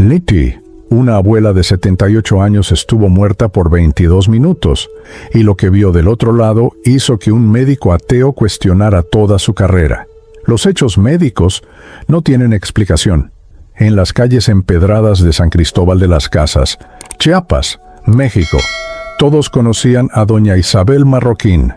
Niti, una abuela de 78 años, estuvo muerta por 22 minutos, y lo que vio del otro lado hizo que un médico ateo cuestionara toda su carrera. Los hechos médicos no tienen explicación. En las calles empedradas de San Cristóbal de las Casas, Chiapas, México, todos conocían a doña Isabel Marroquín,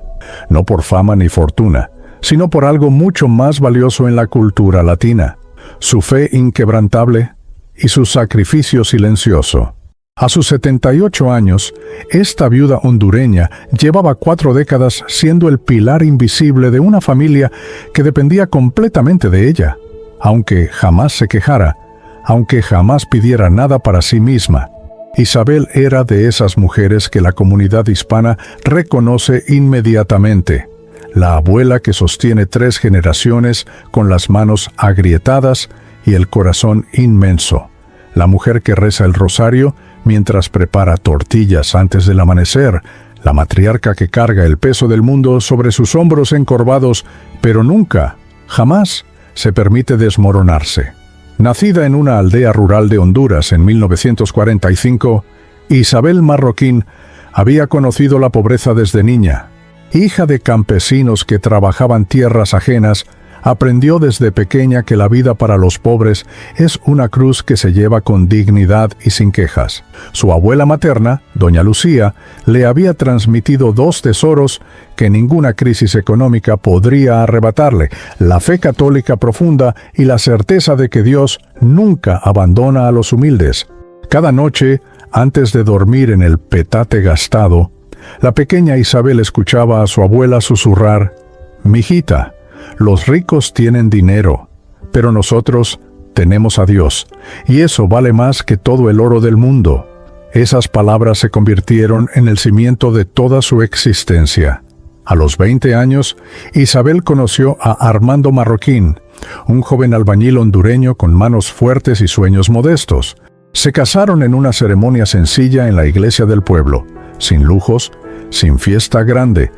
no por fama ni fortuna, sino por algo mucho más valioso en la cultura latina: su fe inquebrantable y su sacrificio silencioso. A sus 78 años, esta viuda hondureña llevaba 4 décadas siendo el pilar invisible de una familia que dependía completamente de ella, aunque jamás se quejara, aunque jamás pidiera nada para sí misma. Isabel era de esas mujeres que la comunidad hispana reconoce inmediatamente: la abuela que sostiene 3 generaciones con las manos agrietadas y el corazón inmenso, la mujer que reza el rosario mientras prepara tortillas antes del amanecer, la matriarca que carga el peso del mundo sobre sus hombros encorvados, pero nunca, jamás, se permite desmoronarse. Nacida en una aldea rural de Honduras en 1945, Isabel Marroquín había conocido la pobreza desde niña. Hija de campesinos que trabajaban tierras ajenas, aprendió desde pequeña que la vida para los pobres es una cruz que se lleva con dignidad y sin quejas. Su abuela materna, doña Lucía, le había transmitido 2 tesoros que ninguna crisis económica podría arrebatarle: la fe católica profunda y la certeza de que Dios nunca abandona a los humildes. Cada noche, antes de dormir en el petate gastado, la pequeña Isabel escuchaba a su abuela susurrar: «Mijita, los ricos tienen dinero, pero nosotros tenemos a Dios, y eso vale más que todo el oro del mundo». Esas palabras se convirtieron en el cimiento de toda su existencia. A los 20 años, Isabel conoció a Armando Marroquín, un joven albañil hondureño con manos fuertes y sueños modestos. Se casaron en una ceremonia sencilla en la iglesia del pueblo, sin lujos, sin fiesta grande,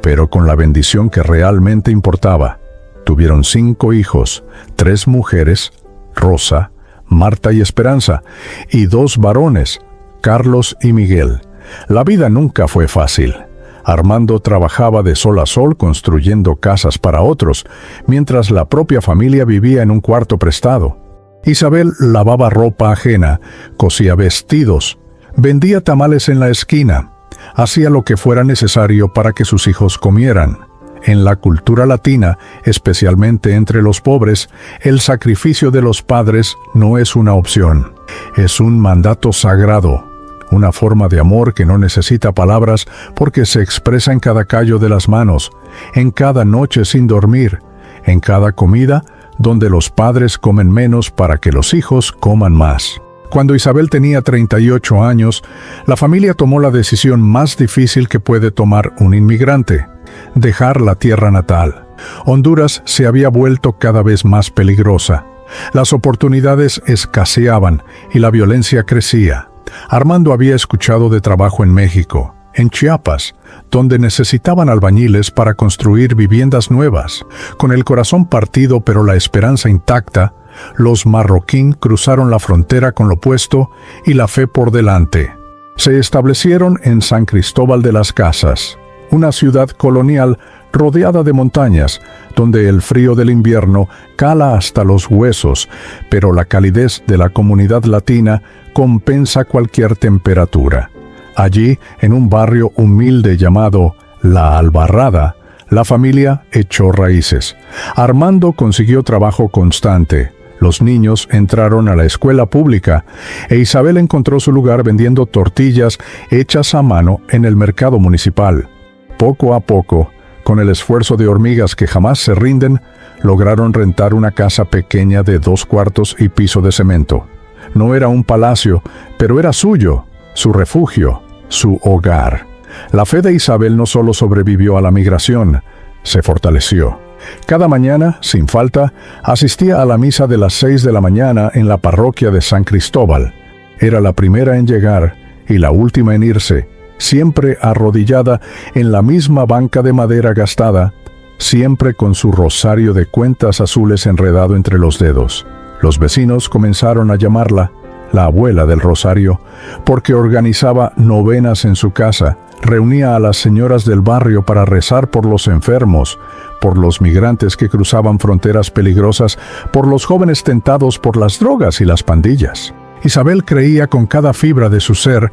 pero con la bendición que realmente importaba. Tuvieron 5 hijos, 3 mujeres, Rosa, Marta y Esperanza, y 2 varones, Carlos y Miguel. La vida nunca fue fácil. Armando trabajaba de sol a sol construyendo casas para otros, mientras la propia familia vivía en un cuarto prestado. Isabel lavaba ropa ajena, cosía vestidos, vendía tamales en la esquina, hacía lo que fuera necesario para que sus hijos comieran. En la cultura latina, especialmente entre los pobres, el sacrificio de los padres no es una opción. Es un mandato sagrado, una forma de amor que no necesita palabras porque se expresa en cada callo de las manos, en cada noche sin dormir, en cada comida donde los padres comen menos para que los hijos coman más. Cuando Isabel tenía 38 años, la familia tomó la decisión más difícil que puede tomar un inmigrante: dejar la tierra natal. Honduras se había vuelto cada vez más peligrosa. Las oportunidades escaseaban y la violencia crecía. Armando había escuchado de trabajo en México, en Chiapas, donde necesitaban albañiles para construir viviendas nuevas. Con el corazón partido pero la esperanza intacta, los Marroquín cruzaron la frontera con lo opuesto y la fe por delante. Se establecieron en San Cristóbal de las Casas, una ciudad colonial rodeada de montañas, donde el frío del invierno cala hasta los huesos, pero la calidez de la comunidad latina compensa cualquier temperatura. Allí, en un barrio humilde llamado La Albarrada, la familia echó raíces. Armando consiguió trabajo constante. Los niños entraron a la escuela pública e Isabel encontró su lugar vendiendo tortillas hechas a mano en el mercado municipal. Poco a poco, con el esfuerzo de hormigas que jamás se rinden, lograron rentar una casa pequeña de 2 cuartos y piso de cemento. No era un palacio, pero era suyo, su refugio, su hogar. La fe de Isabel no solo sobrevivió a la migración, se fortaleció. Cada mañana, sin falta, asistía a la misa de las 6 de la mañana en la parroquia de San Cristóbal. Era la primera en llegar y la última en irse, siempre arrodillada en la misma banca de madera gastada, siempre con su rosario de cuentas azules enredado entre los dedos. Los vecinos comenzaron a llamarla la abuela del Rosario, porque organizaba novenas en su casa, reunía a las señoras del barrio para rezar por los enfermos, por los migrantes que cruzaban fronteras peligrosas, por los jóvenes tentados por las drogas y las pandillas. Isabel creía con cada fibra de su ser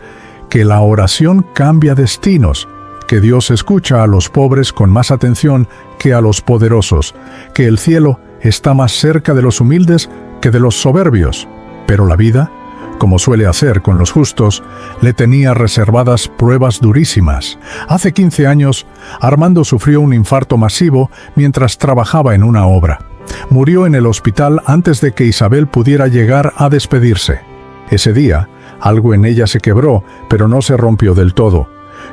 que la oración cambia destinos, que Dios escucha a los pobres con más atención que a los poderosos, que el cielo está más cerca de los humildes que de los soberbios. Pero la vida, como suele hacer con los justos, le tenía reservadas pruebas durísimas. Hace 15 años, Armando sufrió un infarto masivo mientras trabajaba en una obra. Murió en el hospital antes de que Isabel pudiera llegar a despedirse. Ese día, algo en ella se quebró, pero no se rompió del todo.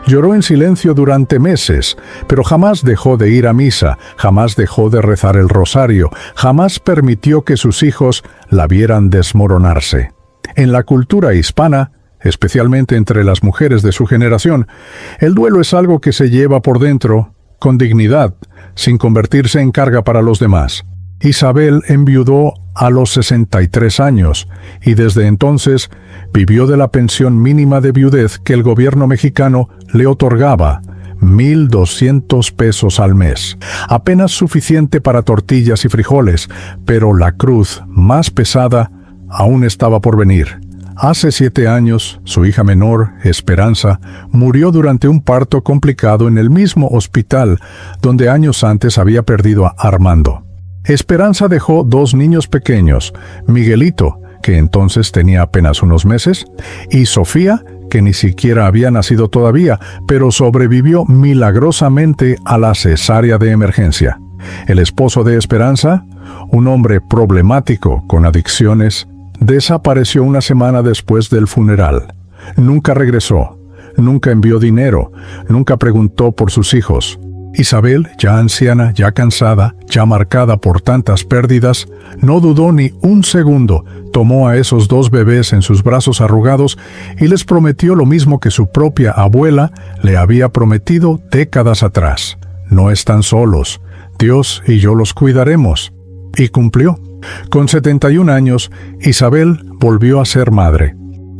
Lloró en silencio durante meses, pero jamás dejó de ir a misa, jamás dejó de rezar el rosario, jamás permitió que sus hijos la vieran desmoronarse. En la cultura hispana, especialmente entre las mujeres de su generación, el duelo es algo que se lleva por dentro, con dignidad, sin convertirse en carga para los demás. Isabel enviudó a los 63 años y desde entonces vivió de la pensión mínima de viudez que el gobierno mexicano le otorgaba, 1,200 pesos al mes. Apenas suficiente para tortillas y frijoles, pero la cruz más pesada aún estaba por venir. Hace 7 años, su hija menor, Esperanza, murió durante un parto complicado en el mismo hospital donde años antes había perdido a Armando. Esperanza dejó 2 niños pequeños, Miguelito, que entonces tenía apenas unos meses, y Sofía, que ni siquiera había nacido todavía, pero sobrevivió milagrosamente a la cesárea de emergencia. El esposo de Esperanza, un hombre problemático con adicciones, desapareció una semana después del funeral. Nunca regresó, nunca envió dinero, nunca preguntó por sus hijos. Isabel, ya anciana, ya cansada, ya marcada por tantas pérdidas, no dudó ni un segundo, tomó a esos 2 bebés en sus brazos arrugados y les prometió lo mismo que su propia abuela le había prometido décadas atrás. No están solos, Dios y yo los cuidaremos. Y cumplió. Con 71 años, Isabel volvió a ser madre.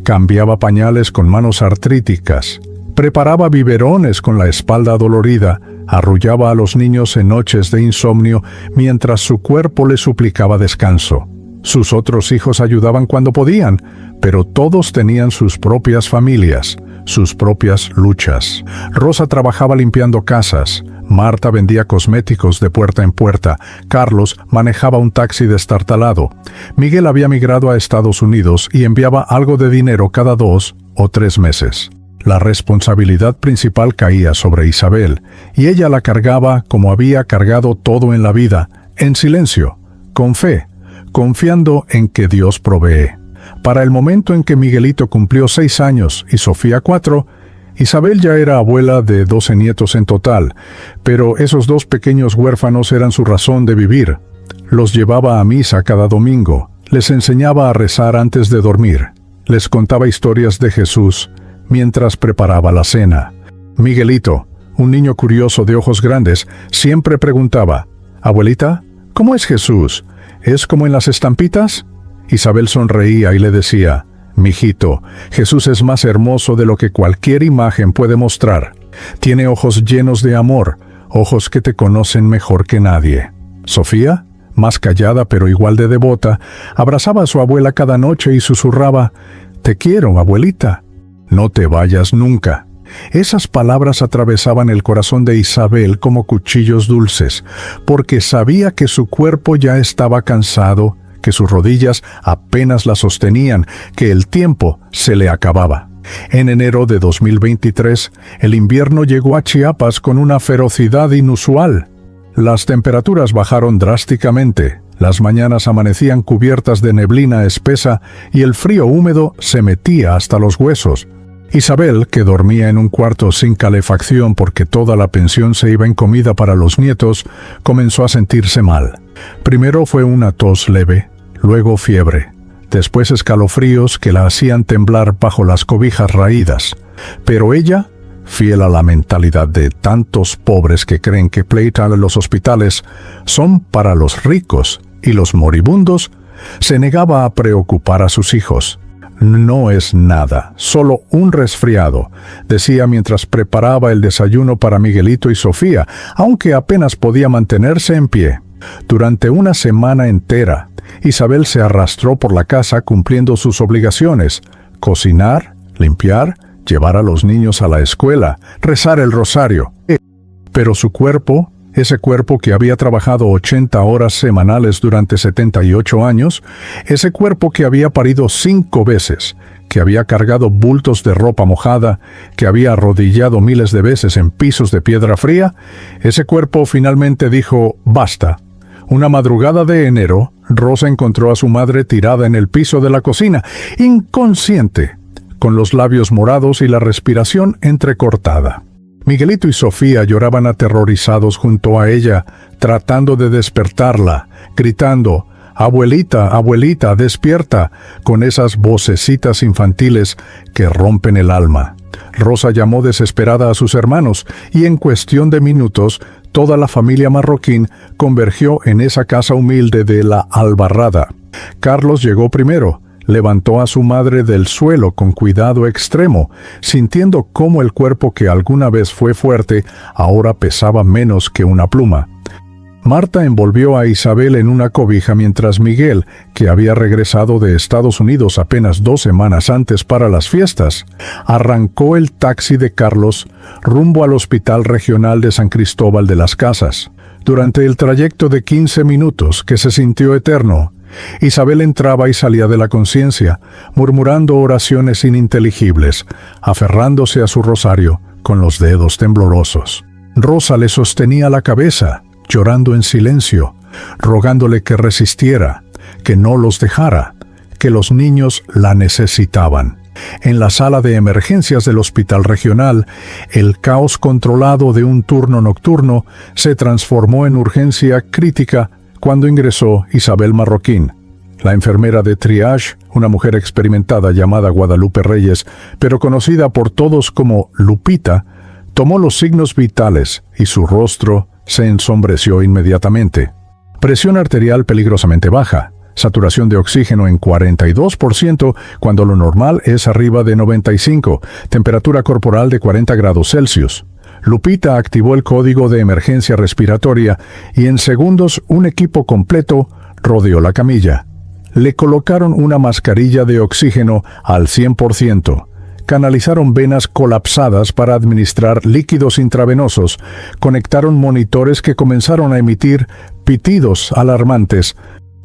Cambiaba pañales con manos artríticas, preparaba biberones con la espalda dolorida, arrullaba a los niños en noches de insomnio mientras su cuerpo le suplicaba descanso. Sus otros hijos ayudaban cuando podían, pero todos tenían sus propias familias, sus propias luchas. Rosa trabajaba limpiando casas, Marta vendía cosméticos de puerta en puerta, Carlos manejaba un taxi destartalado, Miguel había migrado a Estados Unidos y enviaba algo de dinero cada 2 o 3 meses. La responsabilidad principal caía sobre Isabel, y ella la cargaba como había cargado todo en la vida, en silencio, con fe, confiando en que Dios provee. Para el momento en que Miguelito cumplió 6 años y Sofía 4, Isabel ya era abuela de 12 nietos en total, pero esos 2 pequeños huérfanos eran su razón de vivir. Los llevaba a misa cada domingo, les enseñaba a rezar antes de dormir, les contaba historias de Jesús mientras preparaba la cena. Miguelito, un niño curioso de ojos grandes, siempre preguntaba: «Abuelita, ¿cómo es Jesús? ¿Es como en las estampitas?» Isabel sonreía y le decía: «Mijito, Jesús es más hermoso de lo que cualquier imagen puede mostrar. Tiene ojos llenos de amor, ojos que te conocen mejor que nadie». Sofía, más callada pero igual de devota, abrazaba a su abuela cada noche y susurraba: «Te quiero, abuelita. No te vayas nunca». Esas palabras atravesaban el corazón de Isabel como cuchillos dulces, porque sabía que su cuerpo ya estaba cansado, que sus rodillas apenas la sostenían, que el tiempo se le acababa. En enero de 2023, el invierno llegó a Chiapas con una ferocidad inusual. Las temperaturas bajaron drásticamente, las mañanas amanecían cubiertas de neblina espesa y el frío húmedo se metía hasta los huesos. Isabel, que dormía en un cuarto sin calefacción porque toda la pensión se iba en comida para los nietos, comenzó a sentirse mal. Primero fue una tos leve, luego fiebre, después escalofríos que la hacían temblar bajo las cobijas raídas. Pero ella, fiel a la mentalidad de tantos pobres que creen que Playtime en los hospitales son para los ricos y los moribundos, se negaba a preocupar a sus hijos. No es nada, solo un resfriado, decía mientras preparaba el desayuno para Miguelito y Sofía, aunque apenas podía mantenerse en pie. Durante una semana entera, Isabel se arrastró por la casa cumpliendo sus obligaciones: cocinar, limpiar, llevar a los niños a la escuela, rezar el rosario. Pero su cuerpo, ese cuerpo que había trabajado 80 horas semanales durante 78 años, ese cuerpo que había parido 5 veces, que había cargado bultos de ropa mojada, que había arrodillado miles de veces en pisos de piedra fría, ese cuerpo finalmente dijo basta. Una madrugada de enero, Rosa encontró a su madre tirada en el piso de la cocina, inconsciente, con los labios morados y la respiración entrecortada. Miguelito y Sofía lloraban aterrorizados junto a ella, tratando de despertarla, gritando: «Abuelita, abuelita, despierta», con esas vocecitas infantiles que rompen el alma. Rosa llamó desesperada a sus hermanos y en cuestión de minutos toda la familia Marroquín convergió en esa casa humilde de la Albarrada. Carlos llegó primero. Levantó a su madre del suelo con cuidado extremo, sintiendo cómo el cuerpo que alguna vez fue fuerte ahora pesaba menos que una pluma. Marta envolvió a Isabel en una cobija mientras Miguel, que había regresado de Estados Unidos apenas 2 semanas antes para las fiestas, arrancó el taxi de Carlos rumbo al Hospital Regional de San Cristóbal de las Casas. Durante el trayecto de 15 minutos, que se sintió eterno, Isabel entraba y salía de la conciencia, murmurando oraciones ininteligibles, aferrándose a su rosario con los dedos temblorosos. Rosa le sostenía la cabeza, llorando en silencio, rogándole que resistiera, que no los dejara, que los niños la necesitaban. En la sala de emergencias del Hospital Regional, el caos controlado de un turno nocturno se transformó en urgencia crítica cuando ingresó Isabel Marroquín. La enfermera de triage, una mujer experimentada llamada Guadalupe Reyes, pero conocida por todos como Lupita, tomó los signos vitales y su rostro se ensombreció inmediatamente. Presión arterial peligrosamente baja, saturación de oxígeno en 42% cuando lo normal es arriba de 95, temperatura corporal de 40 grados Celsius. Lupita activó el código de emergencia respiratoria y en segundos un equipo completo rodeó la camilla. Le colocaron una mascarilla de oxígeno al 100%, canalizaron venas colapsadas para administrar líquidos intravenosos, conectaron monitores que comenzaron a emitir pitidos alarmantes.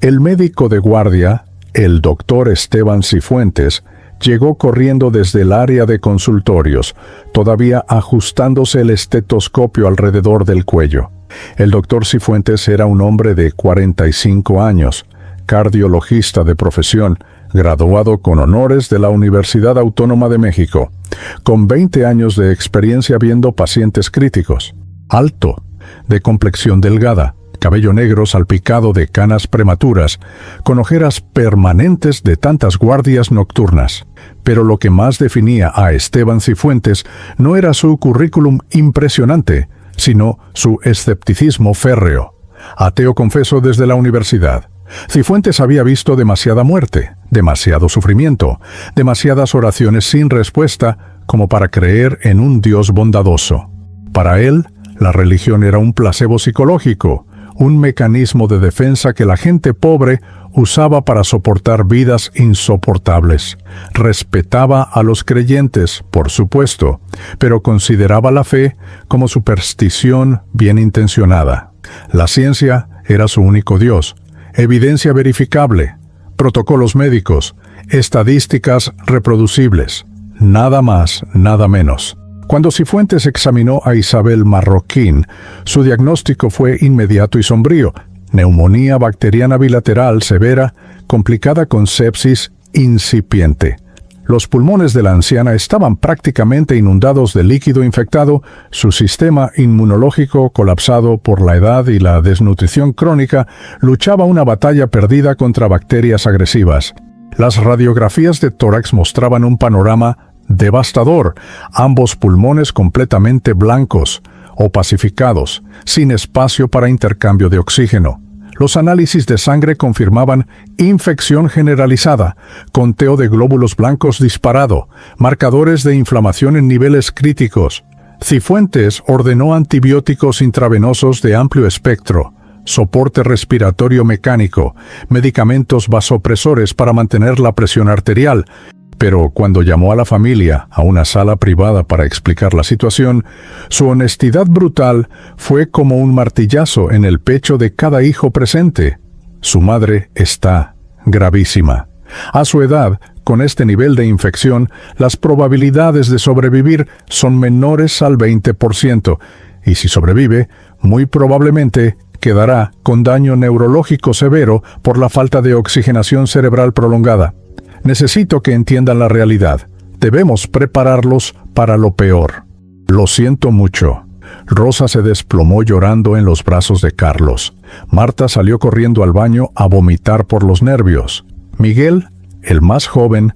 El médico de guardia, el doctor Esteban Cifuentes, llegó corriendo desde el área de consultorios, todavía ajustándose el estetoscopio alrededor del cuello. El doctor Cifuentes era un hombre de 45 años, cardiologista de profesión, graduado con honores de la Universidad Autónoma de México, con 20 años de experiencia viendo pacientes críticos. Alto, de complexión delgada, cabello negro salpicado de canas prematuras, con ojeras permanentes de tantas guardias nocturnas. Pero lo que más definía a Esteban Cifuentes no era su currículum impresionante, sino su escepticismo férreo. Ateo confeso desde la universidad. Cifuentes había visto demasiada muerte, demasiado sufrimiento, demasiadas oraciones sin respuesta como para creer en un Dios bondadoso. Para él, la religión era un placebo psicológico, un mecanismo de defensa que la gente pobre usaba para soportar vidas insoportables. Respetaba a los creyentes, por supuesto, pero consideraba la fe como superstición bien intencionada. La ciencia era su único Dios, evidencia verificable, protocolos médicos, estadísticas reproducibles. Nada más, nada menos. Cuando Cifuentes examinó a Isabel Marroquín, su diagnóstico fue inmediato y sombrío: neumonía bacteriana bilateral severa, complicada con sepsis incipiente. Los pulmones de la anciana estaban prácticamente inundados de líquido infectado, su sistema inmunológico, colapsado por la edad y la desnutrición crónica, luchaba una batalla perdida contra bacterias agresivas. Las radiografías de tórax mostraban un panorama devastador, ambos pulmones completamente blancos, opacificados, sin espacio para intercambio de oxígeno. Los análisis de sangre confirmaban infección generalizada, conteo de glóbulos blancos disparado, marcadores de inflamación en niveles críticos. Cifuentes ordenó antibióticos intravenosos de amplio espectro, soporte respiratorio mecánico, medicamentos vasopresores para mantener la presión arterial. Pero cuando llamó a la familia a una sala privada para explicar la situación, su honestidad brutal fue como un martillazo en el pecho de cada hijo presente. Su madre está gravísima. A su edad, con este nivel de infección, las probabilidades de sobrevivir son menores al 20%, y si sobrevive, muy probablemente quedará con daño neurológico severo por la falta de oxigenación cerebral prolongada. Necesito que entiendan la realidad. Debemos prepararlos para lo peor. Lo siento mucho. Rosa se desplomó llorando en los brazos de Carlos. Marta salió corriendo al baño a vomitar por los nervios. Miguel, el más joven,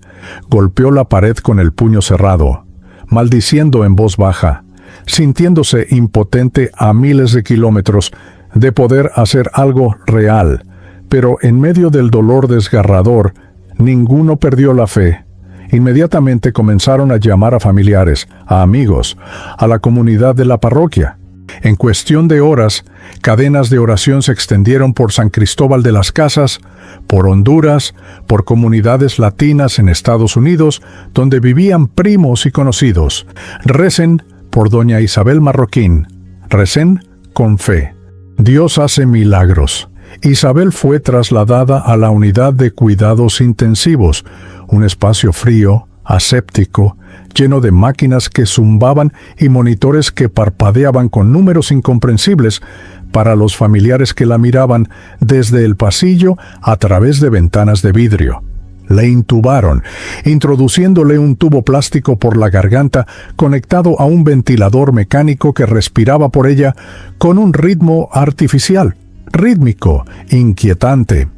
golpeó la pared con el puño cerrado, maldiciendo en voz baja, sintiéndose impotente a miles de kilómetros de poder hacer algo real. Pero en medio del dolor desgarrador, ninguno perdió la fe. Inmediatamente comenzaron a llamar a familiares, a amigos, a la comunidad de la parroquia. En cuestión de horas, cadenas de oración se extendieron por San Cristóbal de las Casas, por Honduras, por comunidades latinas en Estados Unidos, donde vivían primos y conocidos. Recen por doña Isabel Marroquín. Recen con fe. Dios hace milagros. Isabel fue trasladada a la unidad de cuidados intensivos, un espacio frío, aséptico, lleno de máquinas que zumbaban y monitores que parpadeaban con números incomprensibles para los familiares que la miraban desde el pasillo a través de ventanas de vidrio. Le intubaron, introduciéndole un tubo plástico por la garganta conectado a un ventilador mecánico que respiraba por ella con un ritmo artificial. Rítmico, inquietante.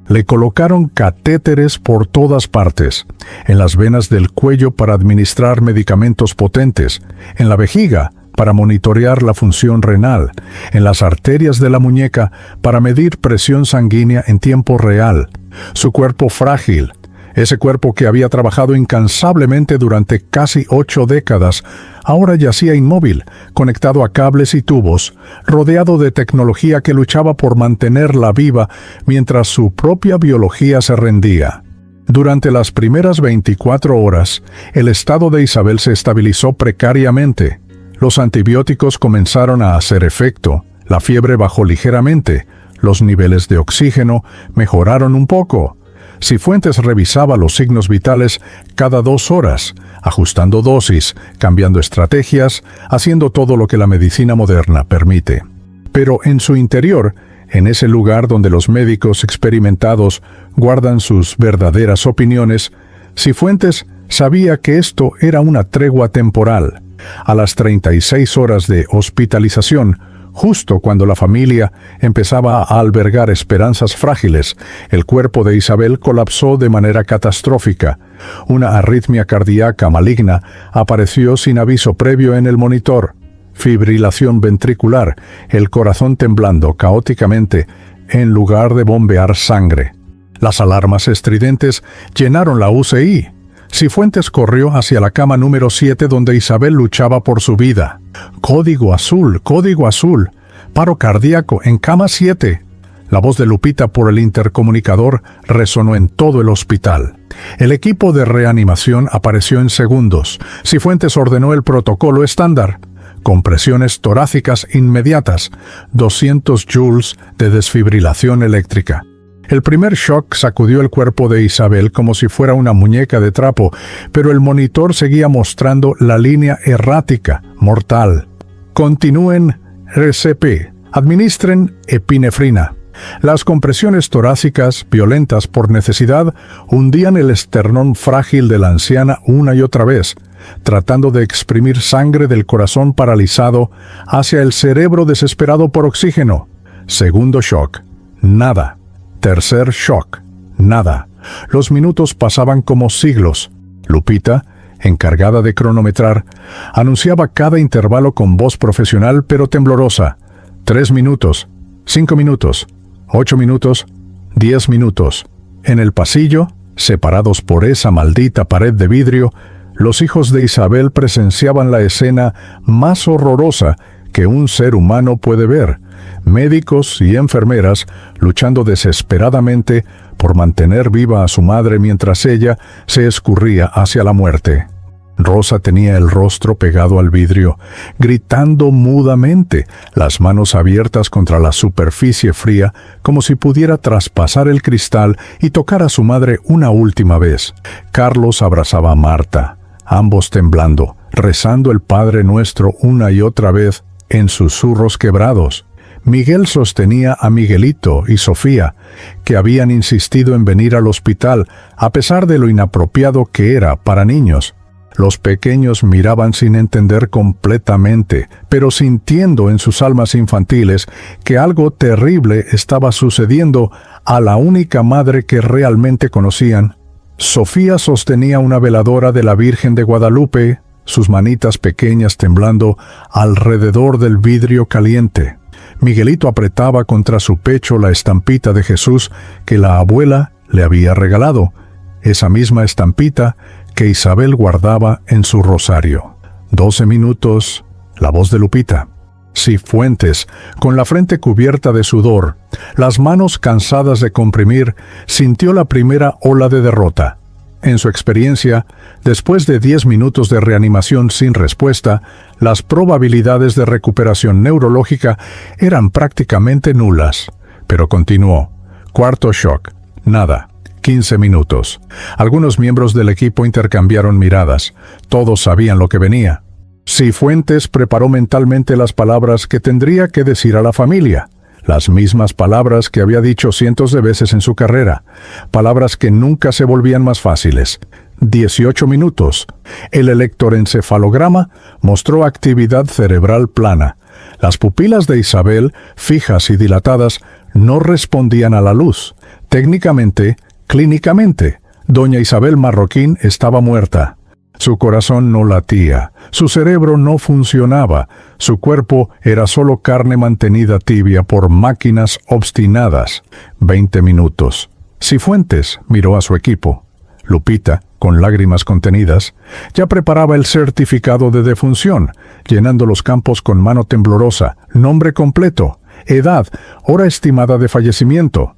Le colocaron catéteres por todas partes, en las venas del cuello para administrar medicamentos potentes, en la vejiga para monitorear la función renal, en las arterias de la muñeca para medir presión sanguínea en tiempo real. Su cuerpo frágil, ese cuerpo que había trabajado incansablemente durante casi 8 décadas, ahora yacía inmóvil, conectado a cables y tubos, rodeado de tecnología que luchaba por mantenerla viva mientras su propia biología se rendía. Durante las primeras 24 horas, el estado de Isabel se estabilizó precariamente. Los antibióticos comenzaron a hacer efecto, la fiebre bajó ligeramente, los niveles de oxígeno mejoraron un poco. Cifuentes revisaba los signos vitales cada 2 horas, ajustando dosis, cambiando estrategias, haciendo todo lo que la medicina moderna permite. Pero en su interior, en ese lugar donde los médicos experimentados guardan sus verdaderas opiniones, Cifuentes sabía que esto era una tregua temporal. A las 36 horas de hospitalización, justo cuando la familia empezaba a albergar esperanzas frágiles, el cuerpo de Isabel colapsó de manera catastrófica. Una arritmia cardíaca maligna apareció sin aviso previo en el monitor. Fibrilación ventricular, el corazón temblando caóticamente en lugar de bombear sangre. Las alarmas estridentes llenaron la UCI. Cifuentes corrió hacia la cama número 7 donde Isabel luchaba por su vida. Código azul, paro cardíaco en cama 7. La voz de Lupita por el intercomunicador resonó en todo el hospital. El equipo de reanimación apareció en segundos. Cifuentes ordenó el protocolo estándar. Compresiones torácicas inmediatas, 200 joules de desfibrilación eléctrica. El primer shock sacudió el cuerpo de Isabel como si fuera una muñeca de trapo, pero el monitor seguía mostrando la línea errática, mortal. Continúen RCP. Administren epinefrina. Las compresiones torácicas, violentas por necesidad, hundían el esternón frágil de la anciana una y otra vez, tratando de exprimir sangre del corazón paralizado hacia el cerebro desesperado por oxígeno. Segundo shock. Nada. Tercer shock. Nada. Los minutos pasaban como siglos. Lupita, encargada de cronometrar, anunciaba cada intervalo con voz profesional pero temblorosa. 3 minutos. 5 minutos. 8 minutos, 10 minutos. En el pasillo, separados por esa maldita pared de vidrio, los hijos de Isabel presenciaban la escena más horrorosa que un ser humano puede ver. Médicos y enfermeras luchando desesperadamente por mantener viva a su madre mientras ella se escurría hacia la muerte. Rosa tenía el rostro pegado al vidrio, gritando mudamente, las manos abiertas contra la superficie fría, como si pudiera traspasar el cristal y tocar a su madre una última vez. Carlos abrazaba a Marta, ambos temblando, rezando el Padre Nuestro una y otra vez en susurros quebrados. Miguel sostenía a Miguelito y Sofía, que habían insistido en venir al hospital, a pesar de lo inapropiado que era para niños. Los pequeños miraban sin entender completamente, pero sintiendo en sus almas infantiles que algo terrible estaba sucediendo a la única madre que realmente conocían. Sofía sostenía una veladora de la Virgen de Guadalupe, sus manitas pequeñas temblando alrededor del vidrio caliente. Miguelito apretaba contra su pecho la estampita de Jesús que la abuela le había regalado, esa misma estampita que Isabel guardaba en su rosario. 12 minutos, la voz de Lupita. Cifuentes, con la frente cubierta de sudor, las manos cansadas de comprimir, sintió la primera ola de derrota. En su experiencia, después de 10 minutos de reanimación sin respuesta, las probabilidades de recuperación neurológica eran prácticamente nulas. Pero continuó. Cuarto shock. Nada. 15 minutos. Algunos miembros del equipo intercambiaron miradas. Todos sabían lo que venía. Cifuentes preparó mentalmente las palabras que tendría que decir a la familia. Las mismas palabras que había dicho cientos de veces en su carrera. Palabras que nunca se volvían más fáciles. 18 minutos. El electroencefalograma mostró actividad cerebral plana. Las pupilas de Isabel, fijas y dilatadas, no respondían a la luz. Técnicamente, clínicamente, doña Isabel Marroquín estaba muerta. Su corazón no latía, su cerebro no funcionaba, su cuerpo era solo carne mantenida tibia por máquinas obstinadas. 20 minutos. Cifuentes miró a su equipo. Lupita, con lágrimas contenidas, ya preparaba el certificado de defunción, llenando los campos con mano temblorosa, nombre completo, edad, hora estimada de fallecimiento.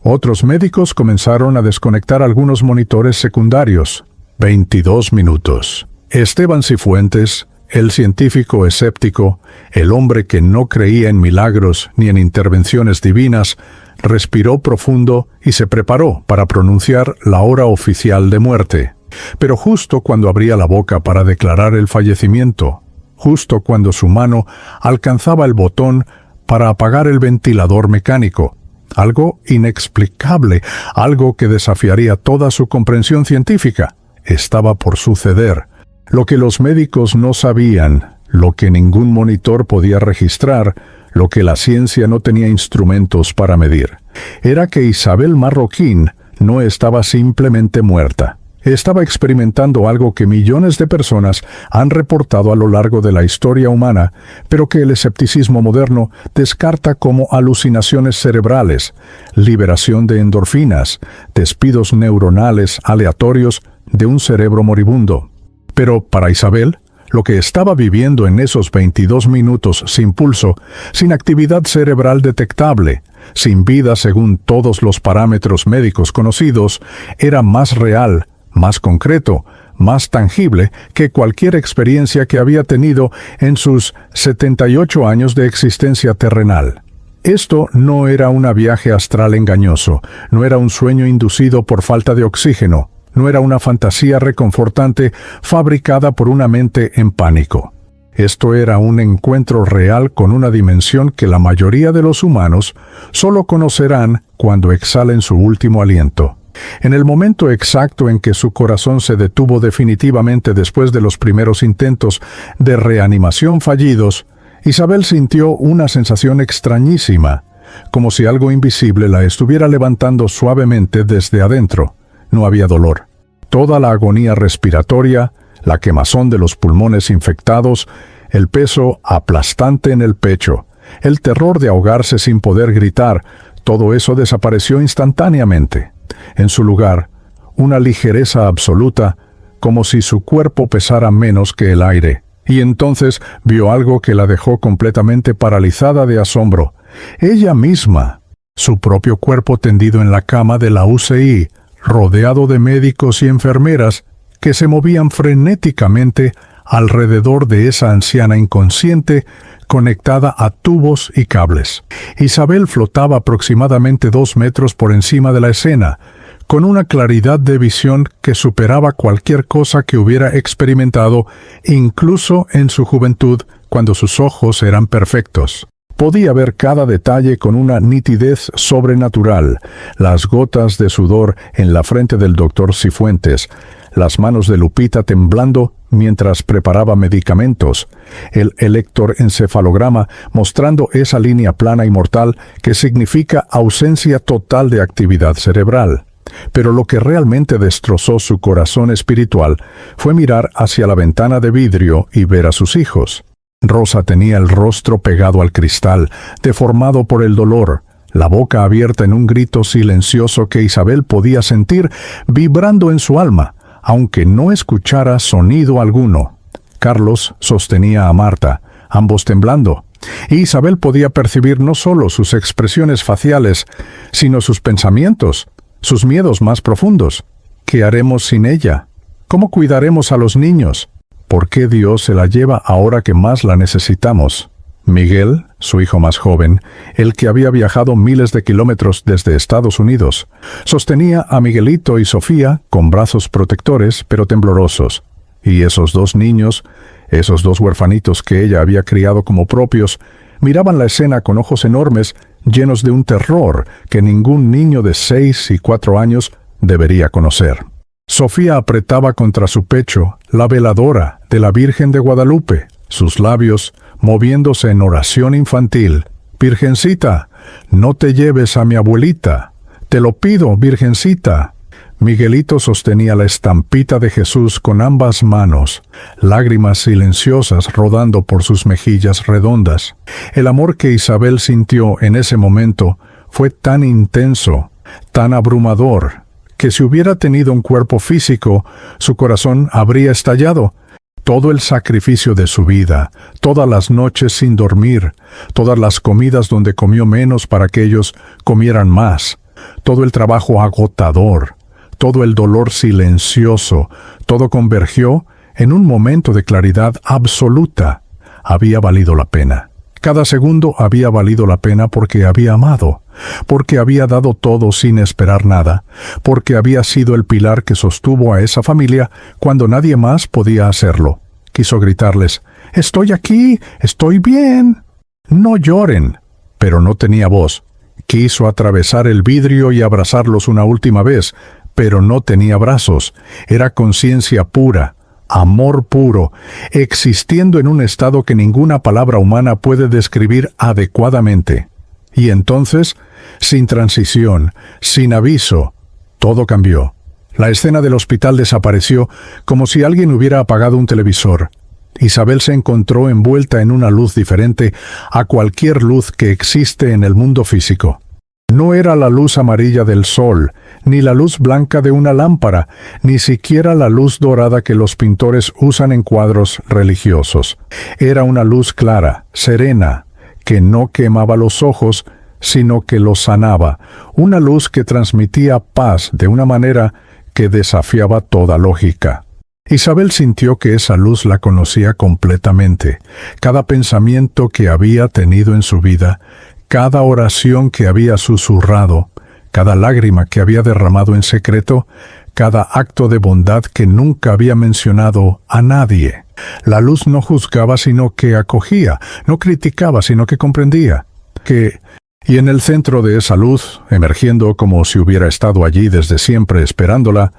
Otros médicos comenzaron a desconectar algunos monitores secundarios. 22 minutos. Esteban Cifuentes, el científico escéptico, el hombre que no creía en milagros ni en intervenciones divinas, respiró profundo y se preparó para pronunciar la hora oficial de muerte. Pero justo cuando abría la boca para declarar el fallecimiento, justo cuando su mano alcanzaba el botón para apagar el ventilador mecánico, algo inexplicable, algo que desafiaría toda su comprensión científica, estaba por suceder. Lo que los médicos no sabían, lo que ningún monitor podía registrar, lo que la ciencia no tenía instrumentos para medir, era que Isabel Marroquín no estaba simplemente muerta. Estaba experimentando algo que millones de personas han reportado a lo largo de la historia humana, pero que el escepticismo moderno descarta como alucinaciones cerebrales, liberación de endorfinas, despidos neuronales aleatorios de un cerebro moribundo. Pero para Isabel, lo que estaba viviendo en esos 22 minutos sin pulso, sin actividad cerebral detectable, sin vida según todos los parámetros médicos conocidos, era más real, más concreto, más tangible que cualquier experiencia que había tenido en sus 78 años de existencia terrenal. Esto no era un viaje astral engañoso, no era un sueño inducido por falta de oxígeno, no era una fantasía reconfortante fabricada por una mente en pánico. Esto era un encuentro real con una dimensión que la mayoría de los humanos solo conocerán cuando exhalen su último aliento. En el momento exacto en que su corazón se detuvo definitivamente después de los primeros intentos de reanimación fallidos, Isabel sintió una sensación extrañísima, como si algo invisible la estuviera levantando suavemente desde adentro. No había dolor. Toda la agonía respiratoria, la quemazón de los pulmones infectados, el peso aplastante en el pecho, el terror de ahogarse sin poder gritar, Todo eso desapareció instantáneamente. En su lugar, una ligereza absoluta, como si su cuerpo pesara menos que el aire. Y entonces vio algo que la dejó completamente paralizada de asombro. Ella misma, su propio cuerpo tendido en la cama de la UCI, rodeado de médicos y enfermeras que se movían frenéticamente alrededor de esa anciana inconsciente conectada a tubos y cables. Isabel flotaba aproximadamente 2 metros por encima de la escena, con una claridad de visión que superaba cualquier cosa que hubiera experimentado, incluso en su juventud, cuando sus ojos eran perfectos. Podía ver cada detalle con una nitidez sobrenatural: las gotas de sudor en la frente del doctor Cifuentes, las manos de Lupita temblando mientras preparaba medicamentos, el electroencefalograma mostrando esa línea plana y mortal que significa ausencia total de actividad cerebral. Pero lo que realmente destrozó su corazón espiritual fue mirar hacia la ventana de vidrio y ver a sus hijos. Rosa tenía el rostro pegado al cristal, deformado por el dolor, la boca abierta en un grito silencioso que Isabel podía sentir vibrando en su alma, aunque no escuchara sonido alguno. Carlos sostenía a Marta, ambos temblando, y Isabel podía percibir no solo sus expresiones faciales, sino sus pensamientos, sus miedos más profundos. ¿Qué haremos sin ella? ¿Cómo cuidaremos a los niños? ¿Por qué Dios se la lleva ahora que más la necesitamos? Miguel, su hijo más joven, el que había viajado miles de kilómetros desde Estados Unidos, sostenía a Miguelito y Sofía con brazos protectores pero temblorosos. Y esos 2 niños, esos 2 huerfanitos que ella había criado como propios, miraban la escena con ojos enormes, llenos de un terror que ningún niño de 6 y 4 años debería conocer. Sofía apretaba contra su pecho la veladora de la Virgen de Guadalupe, sus labios moviéndose en oración infantil. «Virgencita, no te lleves a mi abuelita. Te lo pido, Virgencita». Miguelito sostenía la estampita de Jesús con ambas manos, lágrimas silenciosas rodando por sus mejillas redondas. El amor que Isabel sintió en ese momento fue tan intenso, tan abrumador, que si hubiera tenido un cuerpo físico, su corazón habría estallado. Todo el sacrificio de su vida, todas las noches sin dormir, todas las comidas donde comió menos para que ellos comieran más, todo el trabajo agotador, todo el dolor silencioso, todo convergió en un momento de claridad absoluta. Había valido la pena. Cada segundo había valido la pena porque había amado, porque había dado todo sin esperar nada, porque había sido el pilar que sostuvo a esa familia cuando nadie más podía hacerlo. Quiso gritarles: «Estoy aquí, estoy bien». «No lloren», pero no tenía voz. Quiso atravesar el vidrio y abrazarlos una última vez, pero no tenía brazos. Era conciencia pura, amor puro, existiendo en un estado que ninguna palabra humana puede describir adecuadamente. Y entonces, sin transición, sin aviso, todo cambió. La escena del hospital desapareció como si alguien hubiera apagado un televisor. Isabel se encontró envuelta en una luz diferente a cualquier luz que existe en el mundo físico. No era la luz amarilla del sol, ni la luz blanca de una lámpara, ni siquiera la luz dorada que los pintores usan en cuadros religiosos. Era una luz clara, serena, que no quemaba los ojos, sino que los sanaba, una luz que transmitía paz de una manera que desafiaba toda lógica. Isabel sintió que esa luz la conocía completamente. Cada pensamiento que había tenido en su vida, cada oración que había susurrado, cada lágrima que había derramado en secreto, cada acto de bondad que nunca había mencionado a nadie. La luz no juzgaba sino que acogía, no criticaba sino que comprendía. Y en el centro de esa luz, emergiendo como si hubiera estado allí desde siempre esperándola,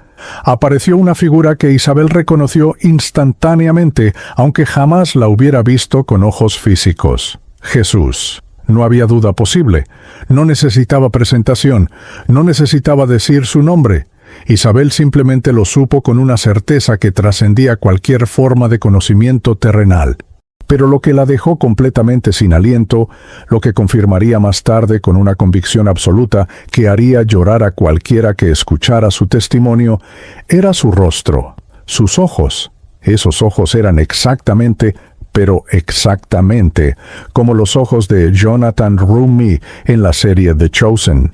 apareció una figura que Isabel reconoció instantáneamente, aunque jamás la hubiera visto con ojos físicos. Jesús. No había duda posible. No necesitaba presentación. No necesitaba decir su nombre. Isabel simplemente lo supo con una certeza que trascendía cualquier forma de conocimiento terrenal. Pero lo que la dejó completamente sin aliento, lo que confirmaría más tarde con una convicción absoluta que haría llorar a cualquiera que escuchara su testimonio, era su rostro, sus ojos. Esos ojos eran exactamente, pero exactamente, como los ojos de Jonathan Roumie en la serie The Chosen.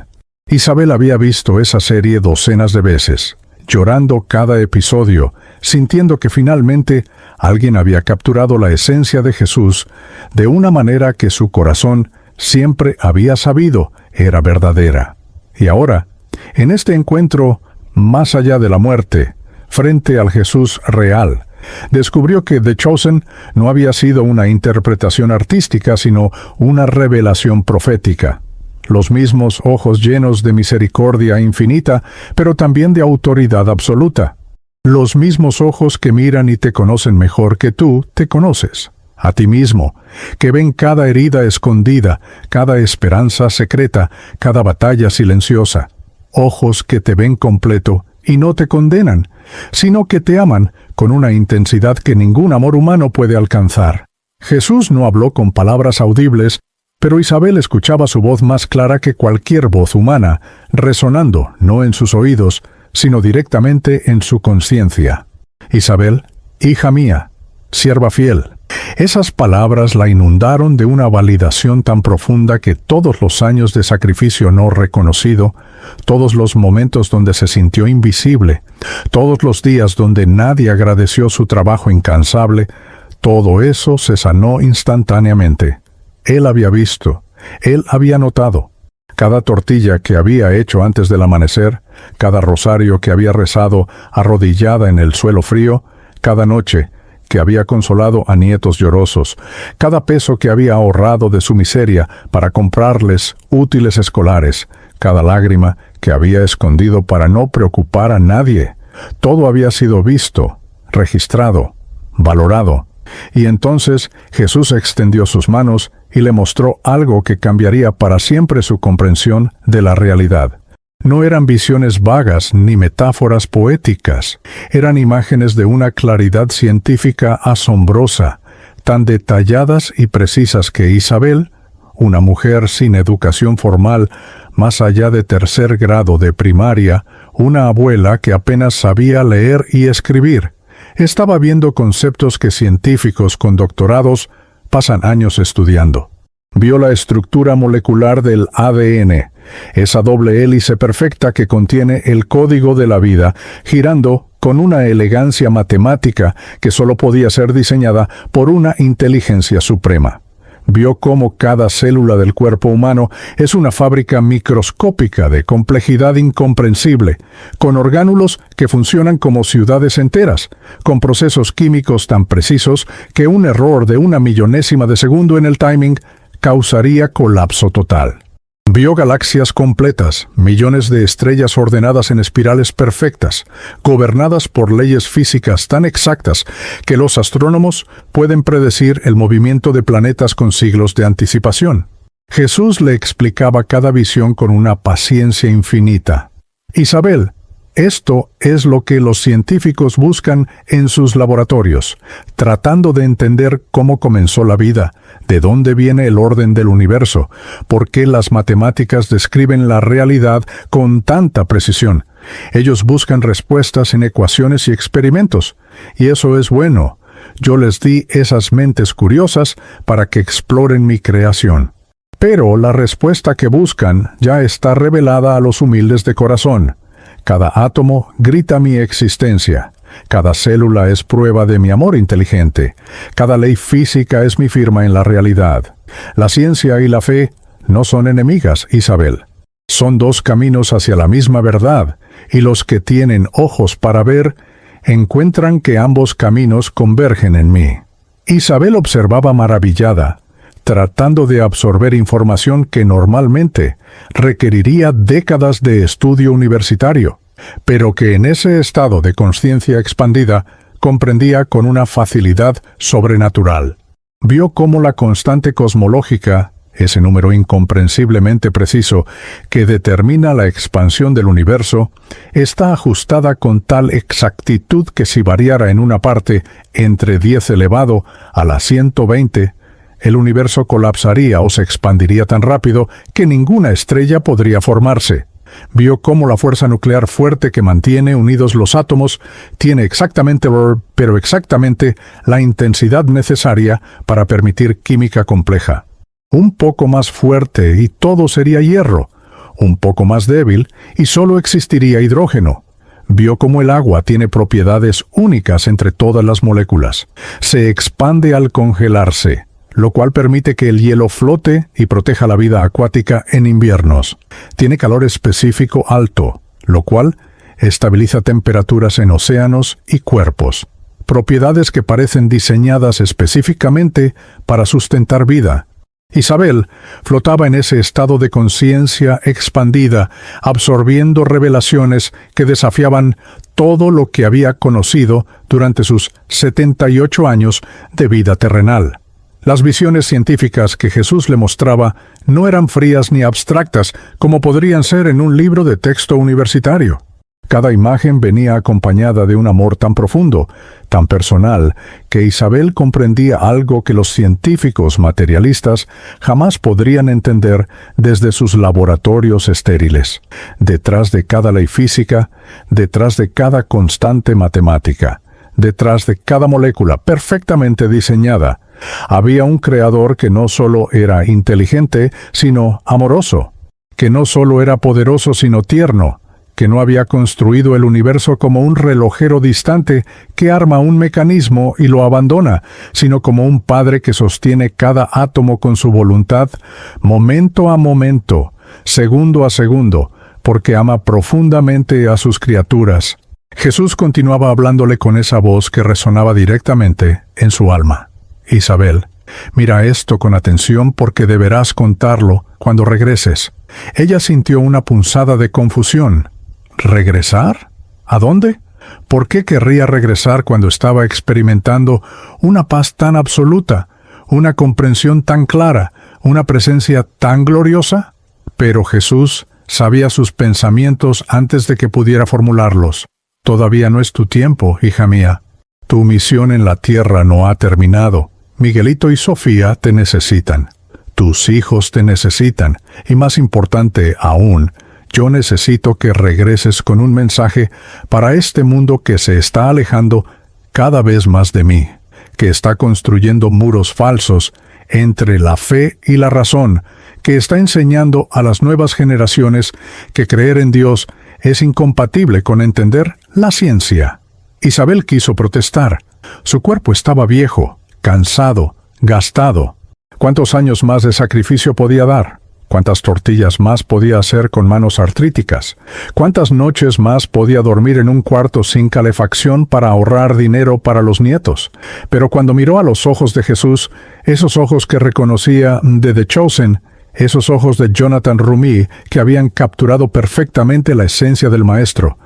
Isabel había visto esa serie docenas de veces, llorando cada episodio, sintiendo que finalmente alguien había capturado la esencia de Jesús de una manera que su corazón siempre había sabido era verdadera. Y ahora, en este encuentro, más allá de la muerte, frente al Jesús real, descubrió que The Chosen no había sido una interpretación artística, sino una revelación profética. Los mismos ojos llenos de misericordia infinita, pero también de autoridad absoluta. Los mismos ojos que miran y te conocen mejor que tú te conoces. A ti mismo, que ven cada herida escondida, cada esperanza secreta, cada batalla silenciosa. Ojos que te ven completo y no te condenan, sino que te aman con una intensidad que ningún amor humano puede alcanzar. Jesús no habló con palabras audibles, pero Isabel escuchaba su voz más clara que cualquier voz humana, resonando no en sus oídos, sino directamente en su conciencia. Isabel, hija mía, sierva fiel. Esas palabras la inundaron de una validación tan profunda que todos los años de sacrificio no reconocido, todos los momentos donde se sintió invisible, todos los días donde nadie agradeció su trabajo incansable, todo eso se sanó instantáneamente. Él había visto, él había notado. Cada tortilla que había hecho antes del amanecer, cada rosario que había rezado arrodillada en el suelo frío, cada noche que había consolado a nietos llorosos, cada peso que había ahorrado de su miseria para comprarles útiles escolares, cada lágrima que había escondido para no preocupar a nadie. Todo había sido visto, registrado, valorado. Y entonces Jesús extendió sus manos y le mostró algo que cambiaría para siempre su comprensión de la realidad. No eran visiones vagas ni metáforas poéticas, eran imágenes de una claridad científica asombrosa, tan detalladas y precisas que Isabel, una mujer sin educación formal, más allá de tercer grado de primaria, una abuela que apenas sabía leer y escribir, estaba viendo conceptos que científicos con doctorados pasan años estudiando. Vio la estructura molecular del ADN, esa doble hélice perfecta que contiene el código de la vida, girando con una elegancia matemática que solo podía ser diseñada por una inteligencia suprema. Vio cómo cada célula del cuerpo humano es una fábrica microscópica de complejidad incomprensible, con orgánulos que funcionan como ciudades enteras, con procesos químicos tan precisos que un error de 1/1000ª de segundo en el timing causaría colapso total. Vio galaxias completas, millones de estrellas ordenadas en espirales perfectas, gobernadas por leyes físicas tan exactas que los astrónomos pueden predecir el movimiento de planetas con siglos de anticipación. Jesús le explicaba cada visión con una paciencia infinita. Isabel, esto es lo que los científicos buscan en sus laboratorios, tratando de entender cómo comenzó la vida, de dónde viene el orden del universo, por qué las matemáticas describen la realidad con tanta precisión. Ellos buscan respuestas en ecuaciones y experimentos, y eso es bueno. Yo les di esas mentes curiosas para que exploren mi creación. Pero la respuesta que buscan ya está revelada a los humildes de corazón. Cada átomo grita mi existencia. Cada célula es prueba de mi amor inteligente. Cada ley física es mi firma en la realidad. La ciencia y la fe no son enemigas, Isabel. Son dos caminos hacia la misma verdad, y los que tienen ojos para ver encuentran que ambos caminos convergen en mí. Isabel observaba maravillada, tratando de absorber información que normalmente requeriría décadas de estudio universitario, pero que en ese estado de conciencia expandida comprendía con una facilidad sobrenatural. Vio cómo la constante cosmológica, ese número incomprensiblemente preciso que determina la expansión del universo, está ajustada con tal exactitud que si variara en una parte entre 10 elevado a la 120, el universo colapsaría o se expandiría tan rápido que ninguna estrella podría formarse. Vio cómo la fuerza nuclear fuerte que mantiene unidos los átomos tiene exactamente la intensidad necesaria para permitir química compleja. Un poco más fuerte y todo sería hierro, un poco más débil y solo existiría hidrógeno. Vio cómo el agua tiene propiedades únicas entre todas las moléculas. Se expande al congelarse, lo cual permite que el hielo flote y proteja la vida acuática en inviernos. Tiene calor específico alto, lo cual estabiliza temperaturas en océanos y cuerpos. Propiedades que parecen diseñadas específicamente para sustentar vida. Isabel flotaba en ese estado de conciencia expandida, absorbiendo revelaciones que desafiaban todo lo que había conocido durante sus 78 años de vida terrenal. Las visiones científicas que Jesús le mostraba no eran frías ni abstractas como podrían ser en un libro de texto universitario. Cada imagen venía acompañada de un amor tan profundo, tan personal, que Isabel comprendía algo que los científicos materialistas jamás podrían entender desde sus laboratorios estériles. Detrás de cada ley física, detrás de cada constante matemática, detrás de cada molécula perfectamente diseñada, había un creador que no solo era inteligente, sino amoroso, que no solo era poderoso, sino tierno, que no había construido el universo como un relojero distante que arma un mecanismo y lo abandona, sino como un padre que sostiene cada átomo con su voluntad, momento a momento, segundo a segundo, porque ama profundamente a sus criaturas. Jesús continuaba hablándole con esa voz que resonaba directamente en su alma. Isabel, mira esto con atención porque deberás contarlo cuando regreses. Ella sintió una punzada de confusión. ¿Regresar? ¿A dónde? ¿Por qué querría regresar cuando estaba experimentando una paz tan absoluta, una comprensión tan clara, una presencia tan gloriosa? Pero Jesús sabía sus pensamientos antes de que pudiera formularlos. Todavía no es tu tiempo, hija mía. Tu misión en la tierra no ha terminado. Miguelito y Sofía te necesitan. Tus hijos te necesitan. Y más importante aún, yo necesito que regreses con un mensaje para este mundo que se está alejando cada vez más de mí, que está construyendo muros falsos entre la fe y la razón, que está enseñando a las nuevas generaciones que creer en Dios es incompatible con entender la ciencia. Isabel quiso protestar. Su cuerpo estaba viejo, cansado, gastado. ¿Cuántos años más de sacrificio podía dar? ¿Cuántas tortillas más podía hacer con manos artríticas? ¿Cuántas noches más podía dormir en un cuarto sin calefacción para ahorrar dinero para los nietos? Pero cuando miró a los ojos de Jesús, esos ojos que reconocía de The Chosen, esos ojos de Jonathan Rumi que habían capturado perfectamente la esencia del Maestro,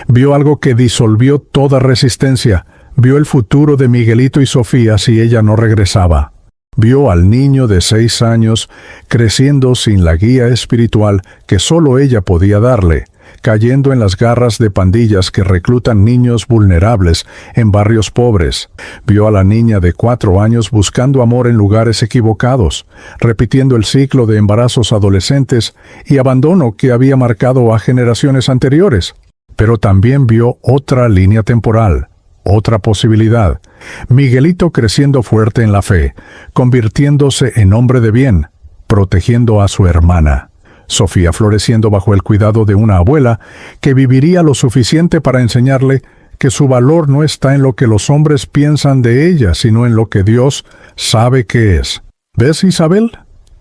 vio algo que disolvió toda resistencia, vio el futuro de Miguelito y Sofía si ella no regresaba. Vio al niño de 6 años creciendo sin la guía espiritual que solo ella podía darle, cayendo en las garras de pandillas que reclutan niños vulnerables en barrios pobres. Vio a la niña de 4 años buscando amor en lugares equivocados, repitiendo el ciclo de embarazos adolescentes y abandono que había marcado a generaciones anteriores. Pero también vio otra línea temporal. Otra posibilidad. Miguelito creciendo fuerte en la fe, convirtiéndose en hombre de bien, protegiendo a su hermana. Sofía floreciendo bajo el cuidado de una abuela que viviría lo suficiente para enseñarle que su valor no está en lo que los hombres piensan de ella, sino en lo que Dios sabe que es. ¿Ves, Isabel?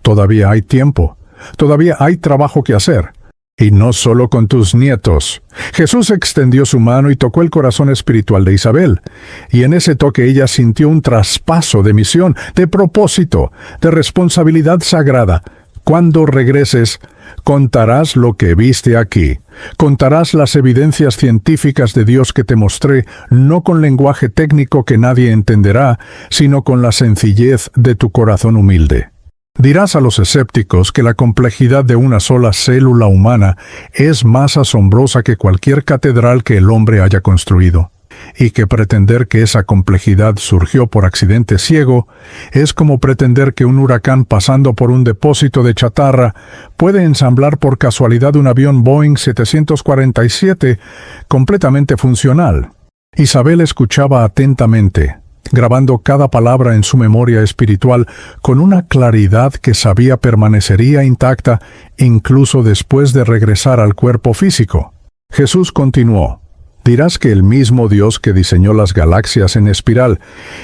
Todavía hay tiempo. Todavía hay trabajo que hacer. Y no solo con tus nietos. Jesús extendió su mano y tocó el corazón espiritual de Isabel. Y en ese toque ella sintió un traspaso de misión, de propósito, de responsabilidad sagrada. Cuando regreses, contarás lo que viste aquí. Contarás las evidencias científicas de Dios que te mostré, no con lenguaje técnico que nadie entenderá, sino con la sencillez de tu corazón humilde. Dirás a los escépticos que la complejidad de una sola célula humana es más asombrosa que cualquier catedral que el hombre haya construido, y que pretender que esa complejidad surgió por accidente ciego es como pretender que un huracán pasando por un depósito de chatarra puede ensamblar por casualidad un avión Boeing 747 completamente funcional. Isabel escuchaba atentamente, grabando cada palabra en su memoria espiritual con una claridad que sabía permanecería intacta incluso después de regresar al cuerpo físico. Jesús continuó: dirás que el mismo Dios que diseñó las galaxias en espiral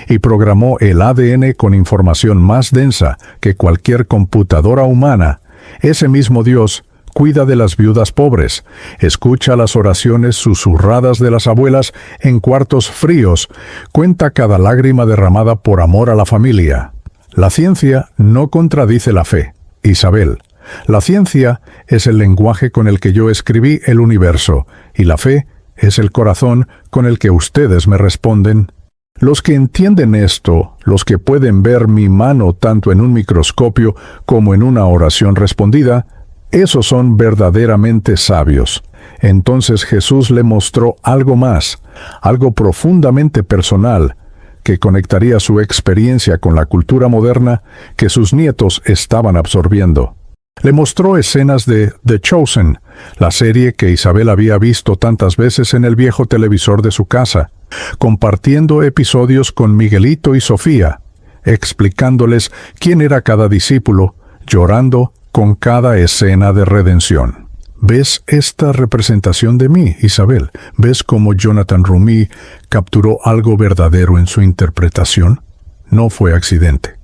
y programó el ADN con información más densa que cualquier computadora humana, ese mismo Dios cuida de las viudas pobres, escucha las oraciones susurradas de las abuelas en cuartos fríos, cuenta cada lágrima derramada por amor a la familia. La ciencia no contradice la fe, Isabel. La ciencia es el lenguaje con el que yo escribí el universo, y la fe es el corazón con el que ustedes me responden. Los que entienden esto, los que pueden ver mi mano tanto en un microscopio como en una oración respondida, esos son verdaderamente sabios. Entonces Jesús le mostró algo más, algo profundamente personal, que conectaría su experiencia con la cultura moderna que sus nietos estaban absorbiendo. Le mostró escenas de The Chosen, la serie que Isabel había visto tantas veces en el viejo televisor de su casa, compartiendo episodios con Miguelito y Sofía, explicándoles quién era cada discípulo, llorando con cada escena de redención. ¿Ves esta representación de mí, Isabel? ¿Ves cómo Jonathan Rumi capturó algo verdadero en su interpretación? No fue accidente.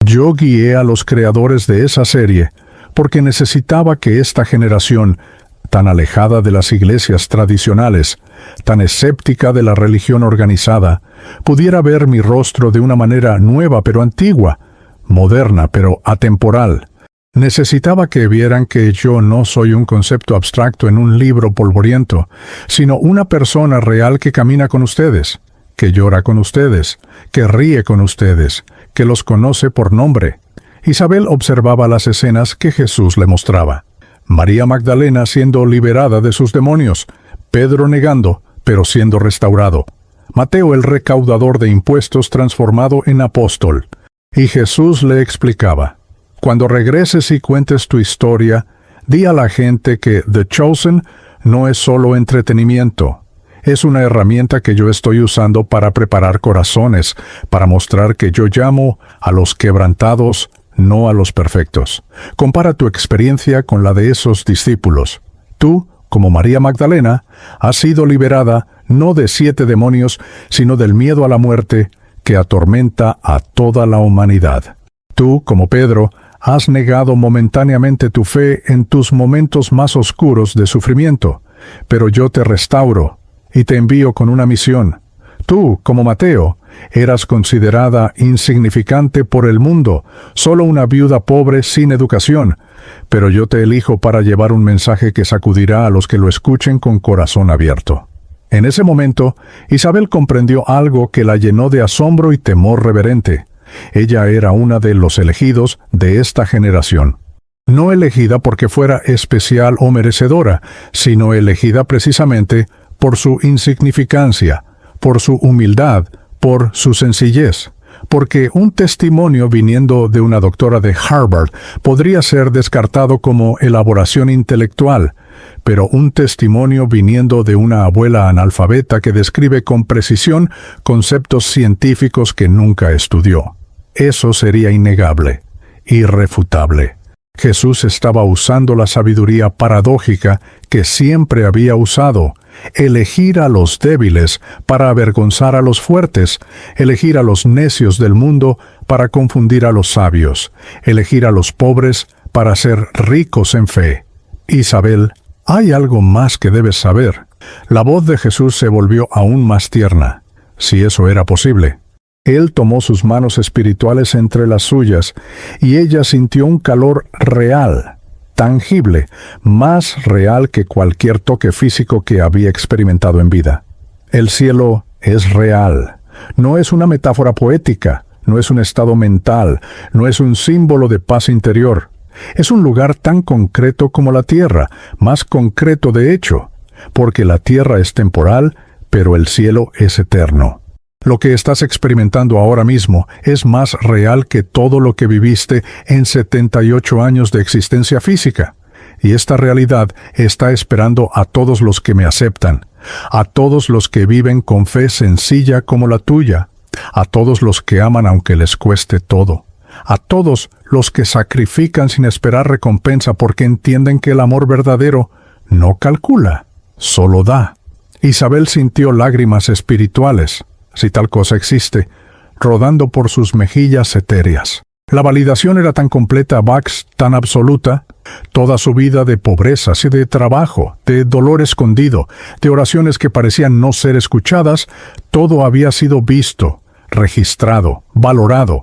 Yo guié a los creadores de esa serie porque necesitaba que esta generación, tan alejada de las iglesias tradicionales, tan escéptica de la religión organizada, pudiera ver mi rostro de una manera nueva pero antigua, moderna pero atemporal. Necesitaba que vieran que yo no soy un concepto abstracto en un libro polvoriento, sino una persona real que camina con ustedes, que llora con ustedes, que ríe con ustedes, que los conoce por nombre. Isabel observaba las escenas que Jesús le mostraba. María Magdalena siendo liberada de sus demonios, Pedro negando, pero siendo restaurado, Mateo el recaudador de impuestos transformado en apóstol. Y Jesús le explicaba: cuando regreses y cuentes tu historia, di a la gente que The Chosen no es solo entretenimiento. Es una herramienta que yo estoy usando para preparar corazones, para mostrar que yo llamo a los quebrantados, no a los perfectos. Compara tu experiencia con la de esos discípulos. Tú, como María Magdalena, has sido liberada no de 7 demonios, sino del miedo a la muerte que atormenta a toda la humanidad. Tú, como Pedro, has negado momentáneamente tu fe en tus momentos más oscuros de sufrimiento, pero yo te restauro y te envío con una misión. Tú, como Mateo, eras considerada insignificante por el mundo, solo una viuda pobre sin educación, pero yo te elijo para llevar un mensaje que sacudirá a los que lo escuchen con corazón abierto. En ese momento, Isabel comprendió algo que la llenó de asombro y temor reverente. Ella era una de los elegidos de esta generación. No elegida porque fuera especial o merecedora, sino elegida precisamente por su insignificancia, por su humildad, por su sencillez. Porque un testimonio viniendo de una doctora de Harvard podría ser descartado como elaboración intelectual, pero un testimonio viniendo de una abuela analfabeta que describe con precisión conceptos científicos que nunca estudió. Eso sería innegable, irrefutable. Jesús estaba usando la sabiduría paradójica que siempre había usado: elegir a los débiles para avergonzar a los fuertes, elegir a los necios del mundo para confundir a los sabios, elegir a los pobres para ser ricos en fe. Isabel, hay algo más que debes saber. La voz de Jesús se volvió aún más tierna, si eso era posible. Él tomó sus manos espirituales entre las suyas, y ella sintió un calor real, tangible, más real que cualquier toque físico que había experimentado en vida. El cielo es real, no es una metáfora poética, no es un estado mental, no es un símbolo de paz interior. Es un lugar tan concreto como la tierra, más concreto de hecho, porque la tierra es temporal, pero el cielo es eterno. Lo que estás experimentando ahora mismo es más real que todo lo que viviste en 78 años de existencia física. Y esta realidad está esperando a todos los que me aceptan, a todos los que viven con fe sencilla como la tuya, a todos los que aman aunque les cueste todo, a todos los que sacrifican sin esperar recompensa porque entienden que el amor verdadero no calcula, solo da. Isabel sintió lágrimas espirituales, si tal cosa existe, rodando por sus mejillas etéreas. La validación era tan completa, Bax, tan absoluta. Toda su vida de pobrezas y de trabajo, de dolor escondido, de oraciones que parecían no ser escuchadas, todo había sido visto, registrado, valorado.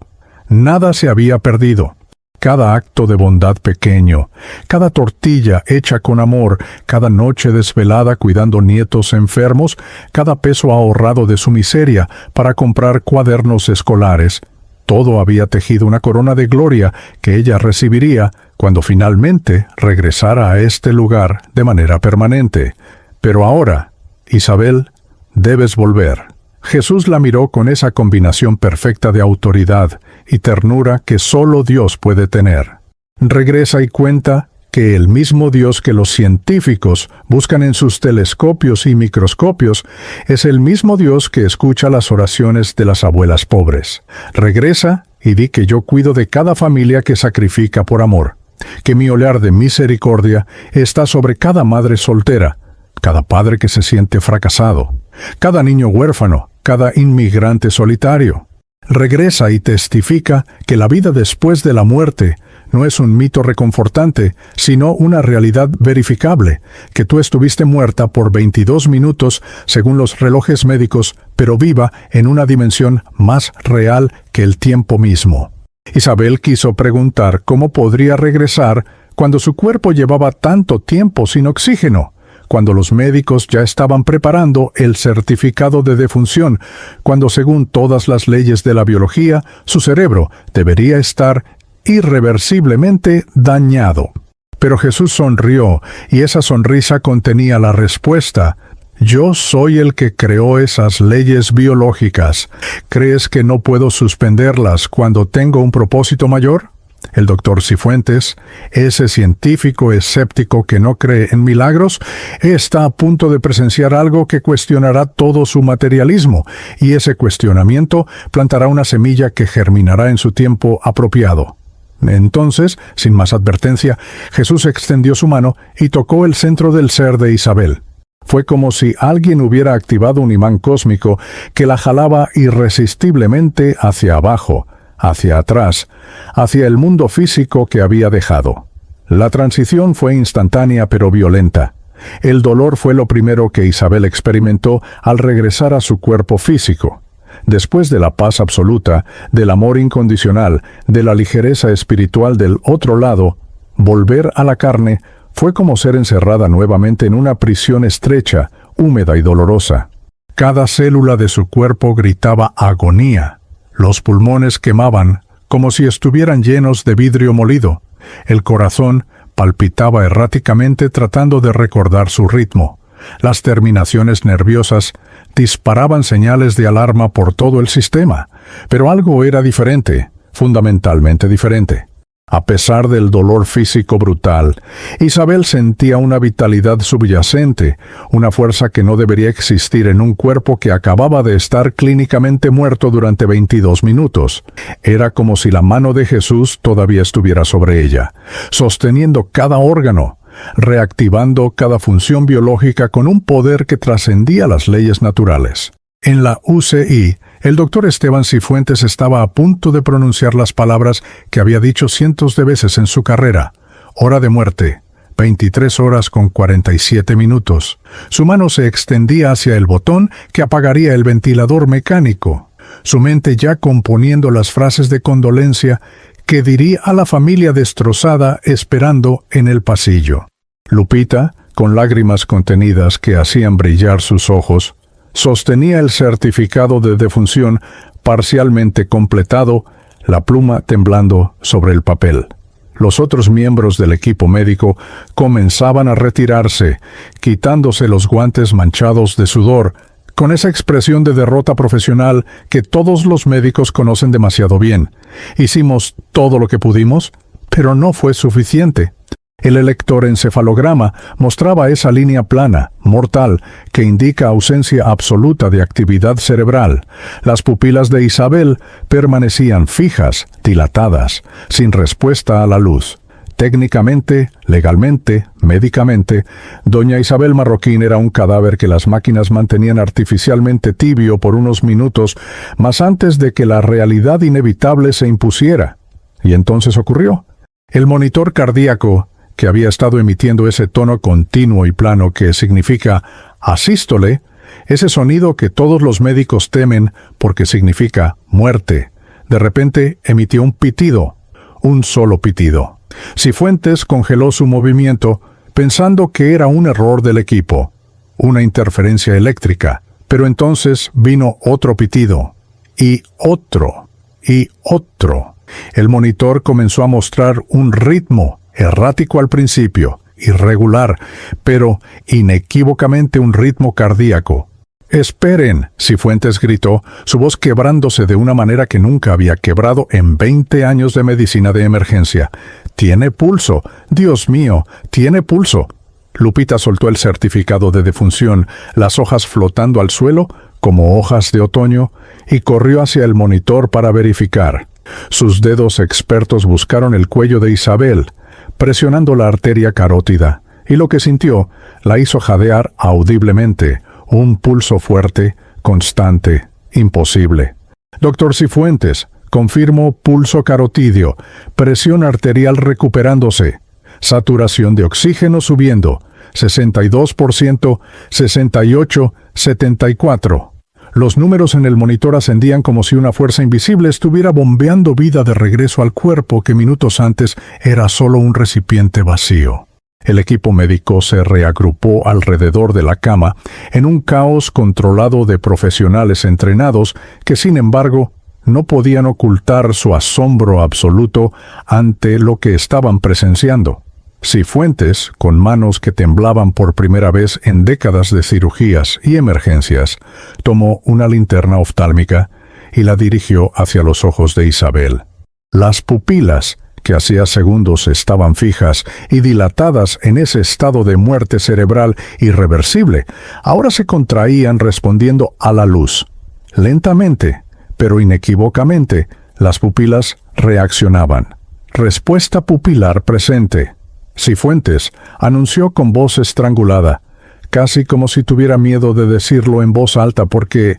Nada se había perdido. Cada acto de bondad pequeño, cada tortilla hecha con amor, cada noche desvelada cuidando nietos enfermos, cada peso ahorrado de su miseria para comprar cuadernos escolares, todo había tejido una corona de gloria que ella recibiría cuando finalmente regresara a este lugar de manera permanente. Pero ahora, Isabel, debes volver. Jesús la miró con esa combinación perfecta de autoridad y ternura que solo Dios puede tener. Regresa y cuenta que el mismo Dios que los científicos buscan en sus telescopios y microscopios es el mismo Dios que escucha las oraciones de las abuelas pobres. Regresa y di que yo cuido de cada familia que sacrifica por amor, que mi olhar de misericordia está sobre cada madre soltera, cada padre que se siente fracasado, cada niño huérfano, cada inmigrante solitario. Regresa y testifica que la vida después de la muerte no es un mito reconfortante, sino una realidad verificable, que tú estuviste muerta por 22 minutos según los relojes médicos, pero viva en una dimensión más real que el tiempo mismo. Isabel quiso preguntar cómo podría regresar cuando su cuerpo llevaba tanto tiempo sin oxígeno, cuando los médicos ya estaban preparando el certificado de defunción, cuando según todas las leyes de la biología, su cerebro debería estar irreversiblemente dañado. Pero Jesús sonrió, y esa sonrisa contenía la respuesta: yo soy el que creó esas leyes biológicas. ¿Crees que no puedo suspenderlas cuando tengo un propósito mayor? El doctor Cifuentes, ese científico escéptico que no cree en milagros, está a punto de presenciar algo que cuestionará todo su materialismo, y ese cuestionamiento plantará una semilla que germinará en su tiempo apropiado. Entonces, sin más advertencia, Jesús extendió su mano y tocó el centro del ser de Isabel. Fue como si alguien hubiera activado un imán cósmico que la jalaba irresistiblemente hacia abajo, hacia atrás, hacia el mundo físico que había dejado. La transición fue instantánea pero violenta. El dolor fue lo primero que Isabel experimentó al regresar a su cuerpo físico. Después de la paz absoluta, del amor incondicional, de la ligereza espiritual del otro lado, volver a la carne fue como ser encerrada nuevamente en una prisión estrecha, húmeda y dolorosa. Cada célula de su cuerpo gritaba agonía. Los pulmones quemaban como si estuvieran llenos de vidrio molido. El corazón palpitaba erráticamente tratando de recordar su ritmo. Las terminaciones nerviosas disparaban señales de alarma por todo el sistema. Pero algo era diferente, fundamentalmente diferente. A pesar del dolor físico brutal, Isabel sentía una vitalidad subyacente, una fuerza que no debería existir en un cuerpo que acababa de estar clínicamente muerto durante 22 minutos. Era como si la mano de Jesús todavía estuviera sobre ella, sosteniendo cada órgano, reactivando cada función biológica con un poder que trascendía las leyes naturales. En la UCI, el doctor Esteban Cifuentes estaba a punto de pronunciar las palabras que había dicho cientos de veces en su carrera: hora de muerte, 23 horas con 47 minutos. Su mano se extendía hacia el botón que apagaría el ventilador mecánico, su mente ya componiendo las frases de condolencia que diría a la familia destrozada esperando en el pasillo. Lupita, con lágrimas contenidas que hacían brillar sus ojos, sostenía el certificado de defunción parcialmente completado, la pluma temblando sobre el papel. Los otros miembros del equipo médico comenzaban a retirarse, quitándose los guantes manchados de sudor, con esa expresión de derrota profesional que todos los médicos conocen demasiado bien. Hicimos todo lo que pudimos, pero no fue suficiente. El electroencefalograma mostraba esa línea plana, mortal, que indica ausencia absoluta de actividad cerebral. Las pupilas de Isabel permanecían fijas, dilatadas, sin respuesta a la luz. Técnicamente, legalmente, médicamente, doña Isabel Marroquín era un cadáver que las máquinas mantenían artificialmente tibio por unos minutos, mas antes de que la realidad inevitable se impusiera. Y entonces ocurrió. El monitor cardíaco, que había estado emitiendo ese tono continuo y plano que significa asístole, ese sonido que todos los médicos temen porque significa muerte, de repente emitió un pitido, un solo pitido. Cifuentes congeló su movimiento, pensando que era un error del equipo, una interferencia eléctrica, pero entonces vino otro pitido, y otro, y otro. El monitor comenzó a mostrar un ritmo, errático al principio, irregular, pero inequívocamente un ritmo cardíaco. «¡Esperen!», Cifuentes gritó, su voz quebrándose de una manera que nunca había quebrado en 20 años de medicina de emergencia. «¡Tiene pulso! ¡Dios mío! ¡Tiene pulso!». Lupita soltó el certificado de defunción, las hojas flotando al suelo como hojas de otoño, y corrió hacia el monitor para verificar. Sus dedos expertos buscaron el cuello de Isabel, presionando la arteria carótida, y lo que sintió la hizo jadear audiblemente, un pulso fuerte, constante, imposible. «Doctor Cifuentes, confirmo pulso carotidio, presión arterial recuperándose, saturación de oxígeno subiendo, 62%, 68, 74». Los números en el monitor ascendían como si una fuerza invisible estuviera bombeando vida de regreso al cuerpo que minutos antes era solo un recipiente vacío. El equipo médico se reagrupó alrededor de la cama en un caos controlado de profesionales entrenados que, sin embargo, no podían ocultar su asombro absoluto ante lo que estaban presenciando. Cifuentes, con manos que temblaban por primera vez en décadas de cirugías y emergencias, tomó una linterna oftálmica y la dirigió hacia los ojos de Isabel. Las pupilas, que hacía segundos estaban fijas y dilatadas en ese estado de muerte cerebral irreversible, ahora se contraían respondiendo a la luz. Lentamente, pero inequívocamente, las pupilas reaccionaban. Respuesta pupilar presente. Cifuentes anunció con voz estrangulada, casi como si tuviera miedo de decirlo en voz alta porque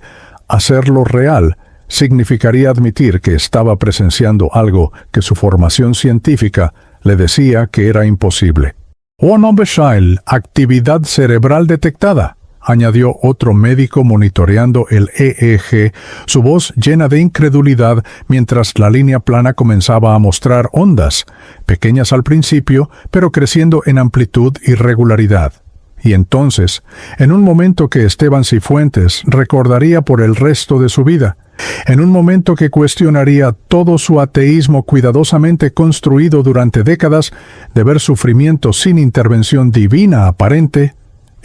hacerlo real significaría admitir que estaba presenciando algo que su formación científica le decía que era imposible. «Onobeshail, actividad cerebral detectada», añadió otro médico monitoreando el EEG, su voz llena de incredulidad mientras la línea plana comenzaba a mostrar ondas, pequeñas al principio, pero creciendo en amplitud y regularidad. Y entonces, en un momento que Esteban Cifuentes recordaría por el resto de su vida, en un momento que cuestionaría todo su ateísmo cuidadosamente construido durante décadas de ver sufrimiento sin intervención divina aparente,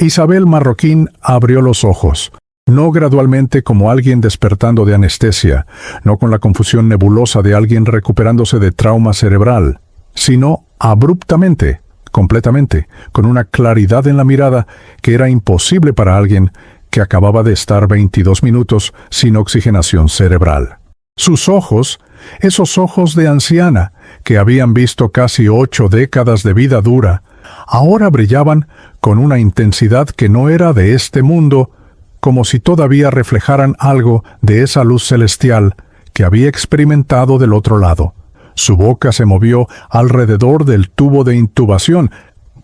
Isabel Marroquín abrió los ojos, no gradualmente como alguien despertando de anestesia, no con la confusión nebulosa de alguien recuperándose de trauma cerebral, sino abruptamente, completamente, con una claridad en la mirada que era imposible para alguien que acababa de estar 22 minutos sin oxigenación cerebral. Sus ojos, esos ojos de anciana que habían visto casi 8 décadas de vida dura, ahora brillaban con una intensidad que no era de este mundo, como si todavía reflejaran algo de esa luz celestial que había experimentado del otro lado. Su boca se movió alrededor del tubo de intubación,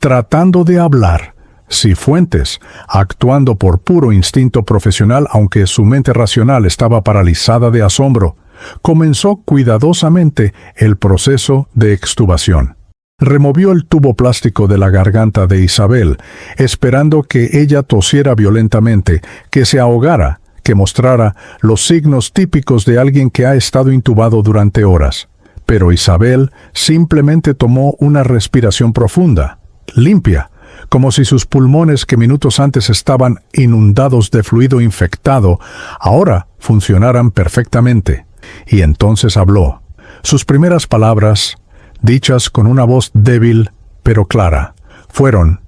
tratando de hablar. Cifuentes, actuando por puro instinto profesional, aunque su mente racional estaba paralizada de asombro, comenzó cuidadosamente el proceso de extubación. Removió el tubo plástico de la garganta de Isabel, esperando que ella tosiera violentamente, que se ahogara, que mostrara los signos típicos de alguien que ha estado intubado durante horas. Pero Isabel simplemente tomó una respiración profunda, limpia, como si sus pulmones que minutos antes estaban inundados de fluido infectado, ahora funcionaran perfectamente. Y entonces habló. Sus primeras palabras, dichas con una voz débil pero clara, fueron: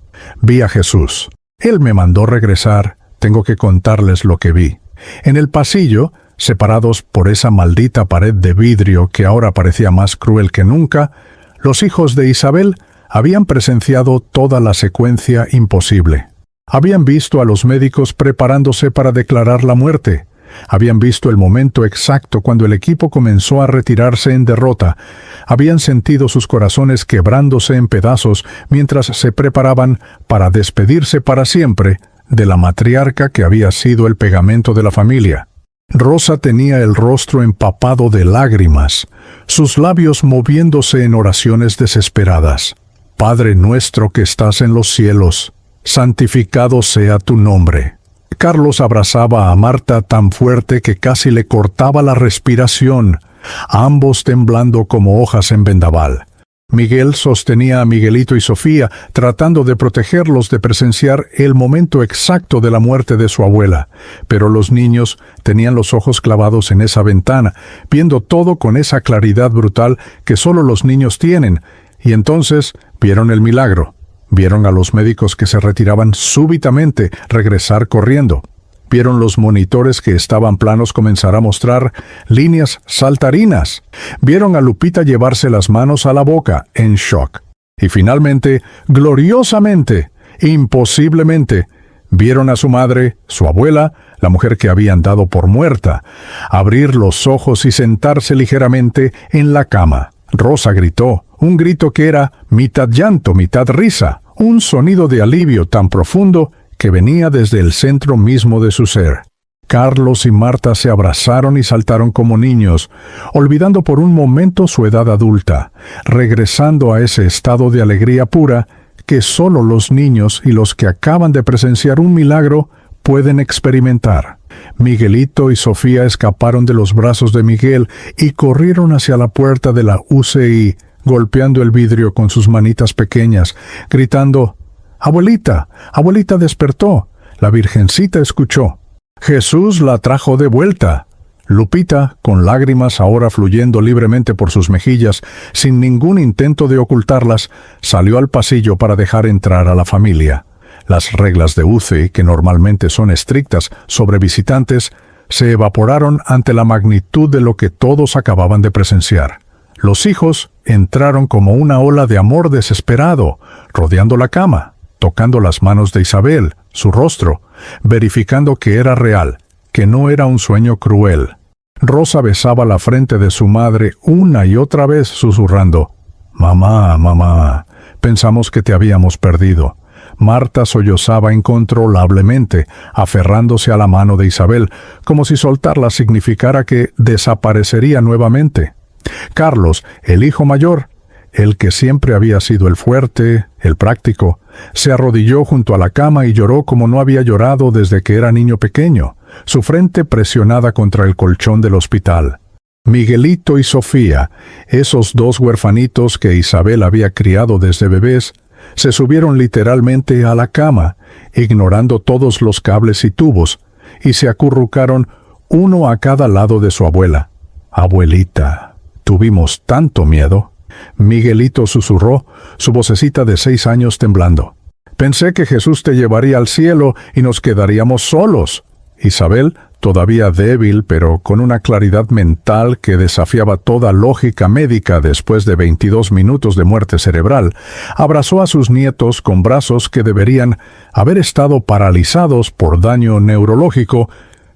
«Vi a Jesús. Él me mandó regresar. Tengo que contarles lo que vi». En el pasillo, separados por esa maldita pared de vidrio que ahora parecía más cruel que nunca, los hijos de Isabel habían presenciado toda la secuencia imposible. Habían visto a los médicos preparándose para declarar la muerte. Habían visto el momento exacto cuando el equipo comenzó a retirarse en derrota. Habían sentido sus corazones quebrándose en pedazos mientras se preparaban para despedirse para siempre de la matriarca que había sido el pegamento de la familia. Rosa tenía el rostro empapado de lágrimas, sus labios moviéndose en oraciones desesperadas. «Padre nuestro que estás en los cielos, santificado sea tu nombre». Carlos abrazaba a Marta tan fuerte que casi le cortaba la respiración, ambos temblando como hojas en vendaval. Miguel sostenía a Miguelito y Sofía, tratando de protegerlos de presenciar el momento exacto de la muerte de su abuela, pero los niños tenían los ojos clavados en esa ventana, viendo todo con esa claridad brutal que solo los niños tienen, y entonces vieron el milagro. Vieron a los médicos que se retiraban súbitamente regresar corriendo. Vieron los monitores que estaban planos comenzar a mostrar líneas saltarinas. Vieron a Lupita llevarse las manos a la boca, en shock. Y finalmente, gloriosamente, imposiblemente, vieron a su madre, su abuela, la mujer que habían dado por muerta, abrir los ojos y sentarse ligeramente en la cama. Rosa gritó, un grito que era mitad llanto, mitad risa, un sonido de alivio tan profundo que venía desde el centro mismo de su ser. Carlos y Marta se abrazaron y saltaron como niños, olvidando por un momento su edad adulta, regresando a ese estado de alegría pura que solo los niños y los que acaban de presenciar un milagro pueden experimentar. Miguelito y Sofía escaparon de los brazos de Miguel y corrieron hacia la puerta de la UCI, golpeando el vidrio con sus manitas pequeñas, gritando: «Abuelita, abuelita despertó». La Virgencita escuchó. Jesús la trajo de vuelta. Lupita, con lágrimas ahora fluyendo libremente por sus mejillas, sin ningún intento de ocultarlas, salió al pasillo para dejar entrar a la familia. Las reglas de UCI, que normalmente son estrictas sobre visitantes, se evaporaron ante la magnitud de lo que todos acababan de presenciar. Los hijos entraron como una ola de amor desesperado, rodeando la cama, tocando las manos de Isabel, su rostro, verificando que era real, que no era un sueño cruel. Rosa besaba la frente de su madre una y otra vez, susurrando: «Mamá, mamá, pensamos que te habíamos perdido». Marta sollozaba incontrolablemente, aferrándose a la mano de Isabel, como si soltarla significara que desaparecería nuevamente. Carlos, el hijo mayor, el que siempre había sido el fuerte, el práctico, se arrodilló junto a la cama y lloró como no había llorado desde que era niño pequeño, su frente presionada contra el colchón del hospital. Miguelito y Sofía, esos dos huerfanitos que Isabel había criado desde bebés, se subieron literalmente a la cama, ignorando todos los cables y tubos, y se acurrucaron uno a cada lado de su abuela. «Abuelita, tuvimos tanto miedo». Miguelito susurró, su vocecita de 6 años temblando. «Pensé que Jesús te llevaría al cielo y nos quedaríamos solos». Isabel, todavía débil pero con una claridad mental que desafiaba toda lógica médica después de 22 minutos de muerte cerebral, abrazó a sus nietos con brazos que deberían haber estado paralizados por daño neurológico,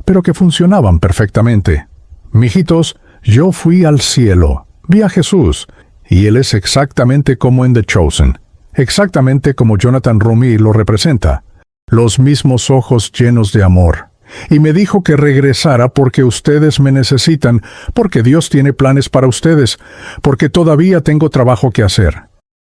pero que funcionaban perfectamente. «Mijitos, yo fui al cielo, vi a Jesús, y Él es exactamente como en The Chosen, exactamente como Jonathan Rumi lo representa, los mismos ojos llenos de amor. Y me dijo que regresara porque ustedes me necesitan, porque Dios tiene planes para ustedes, porque todavía tengo trabajo que hacer.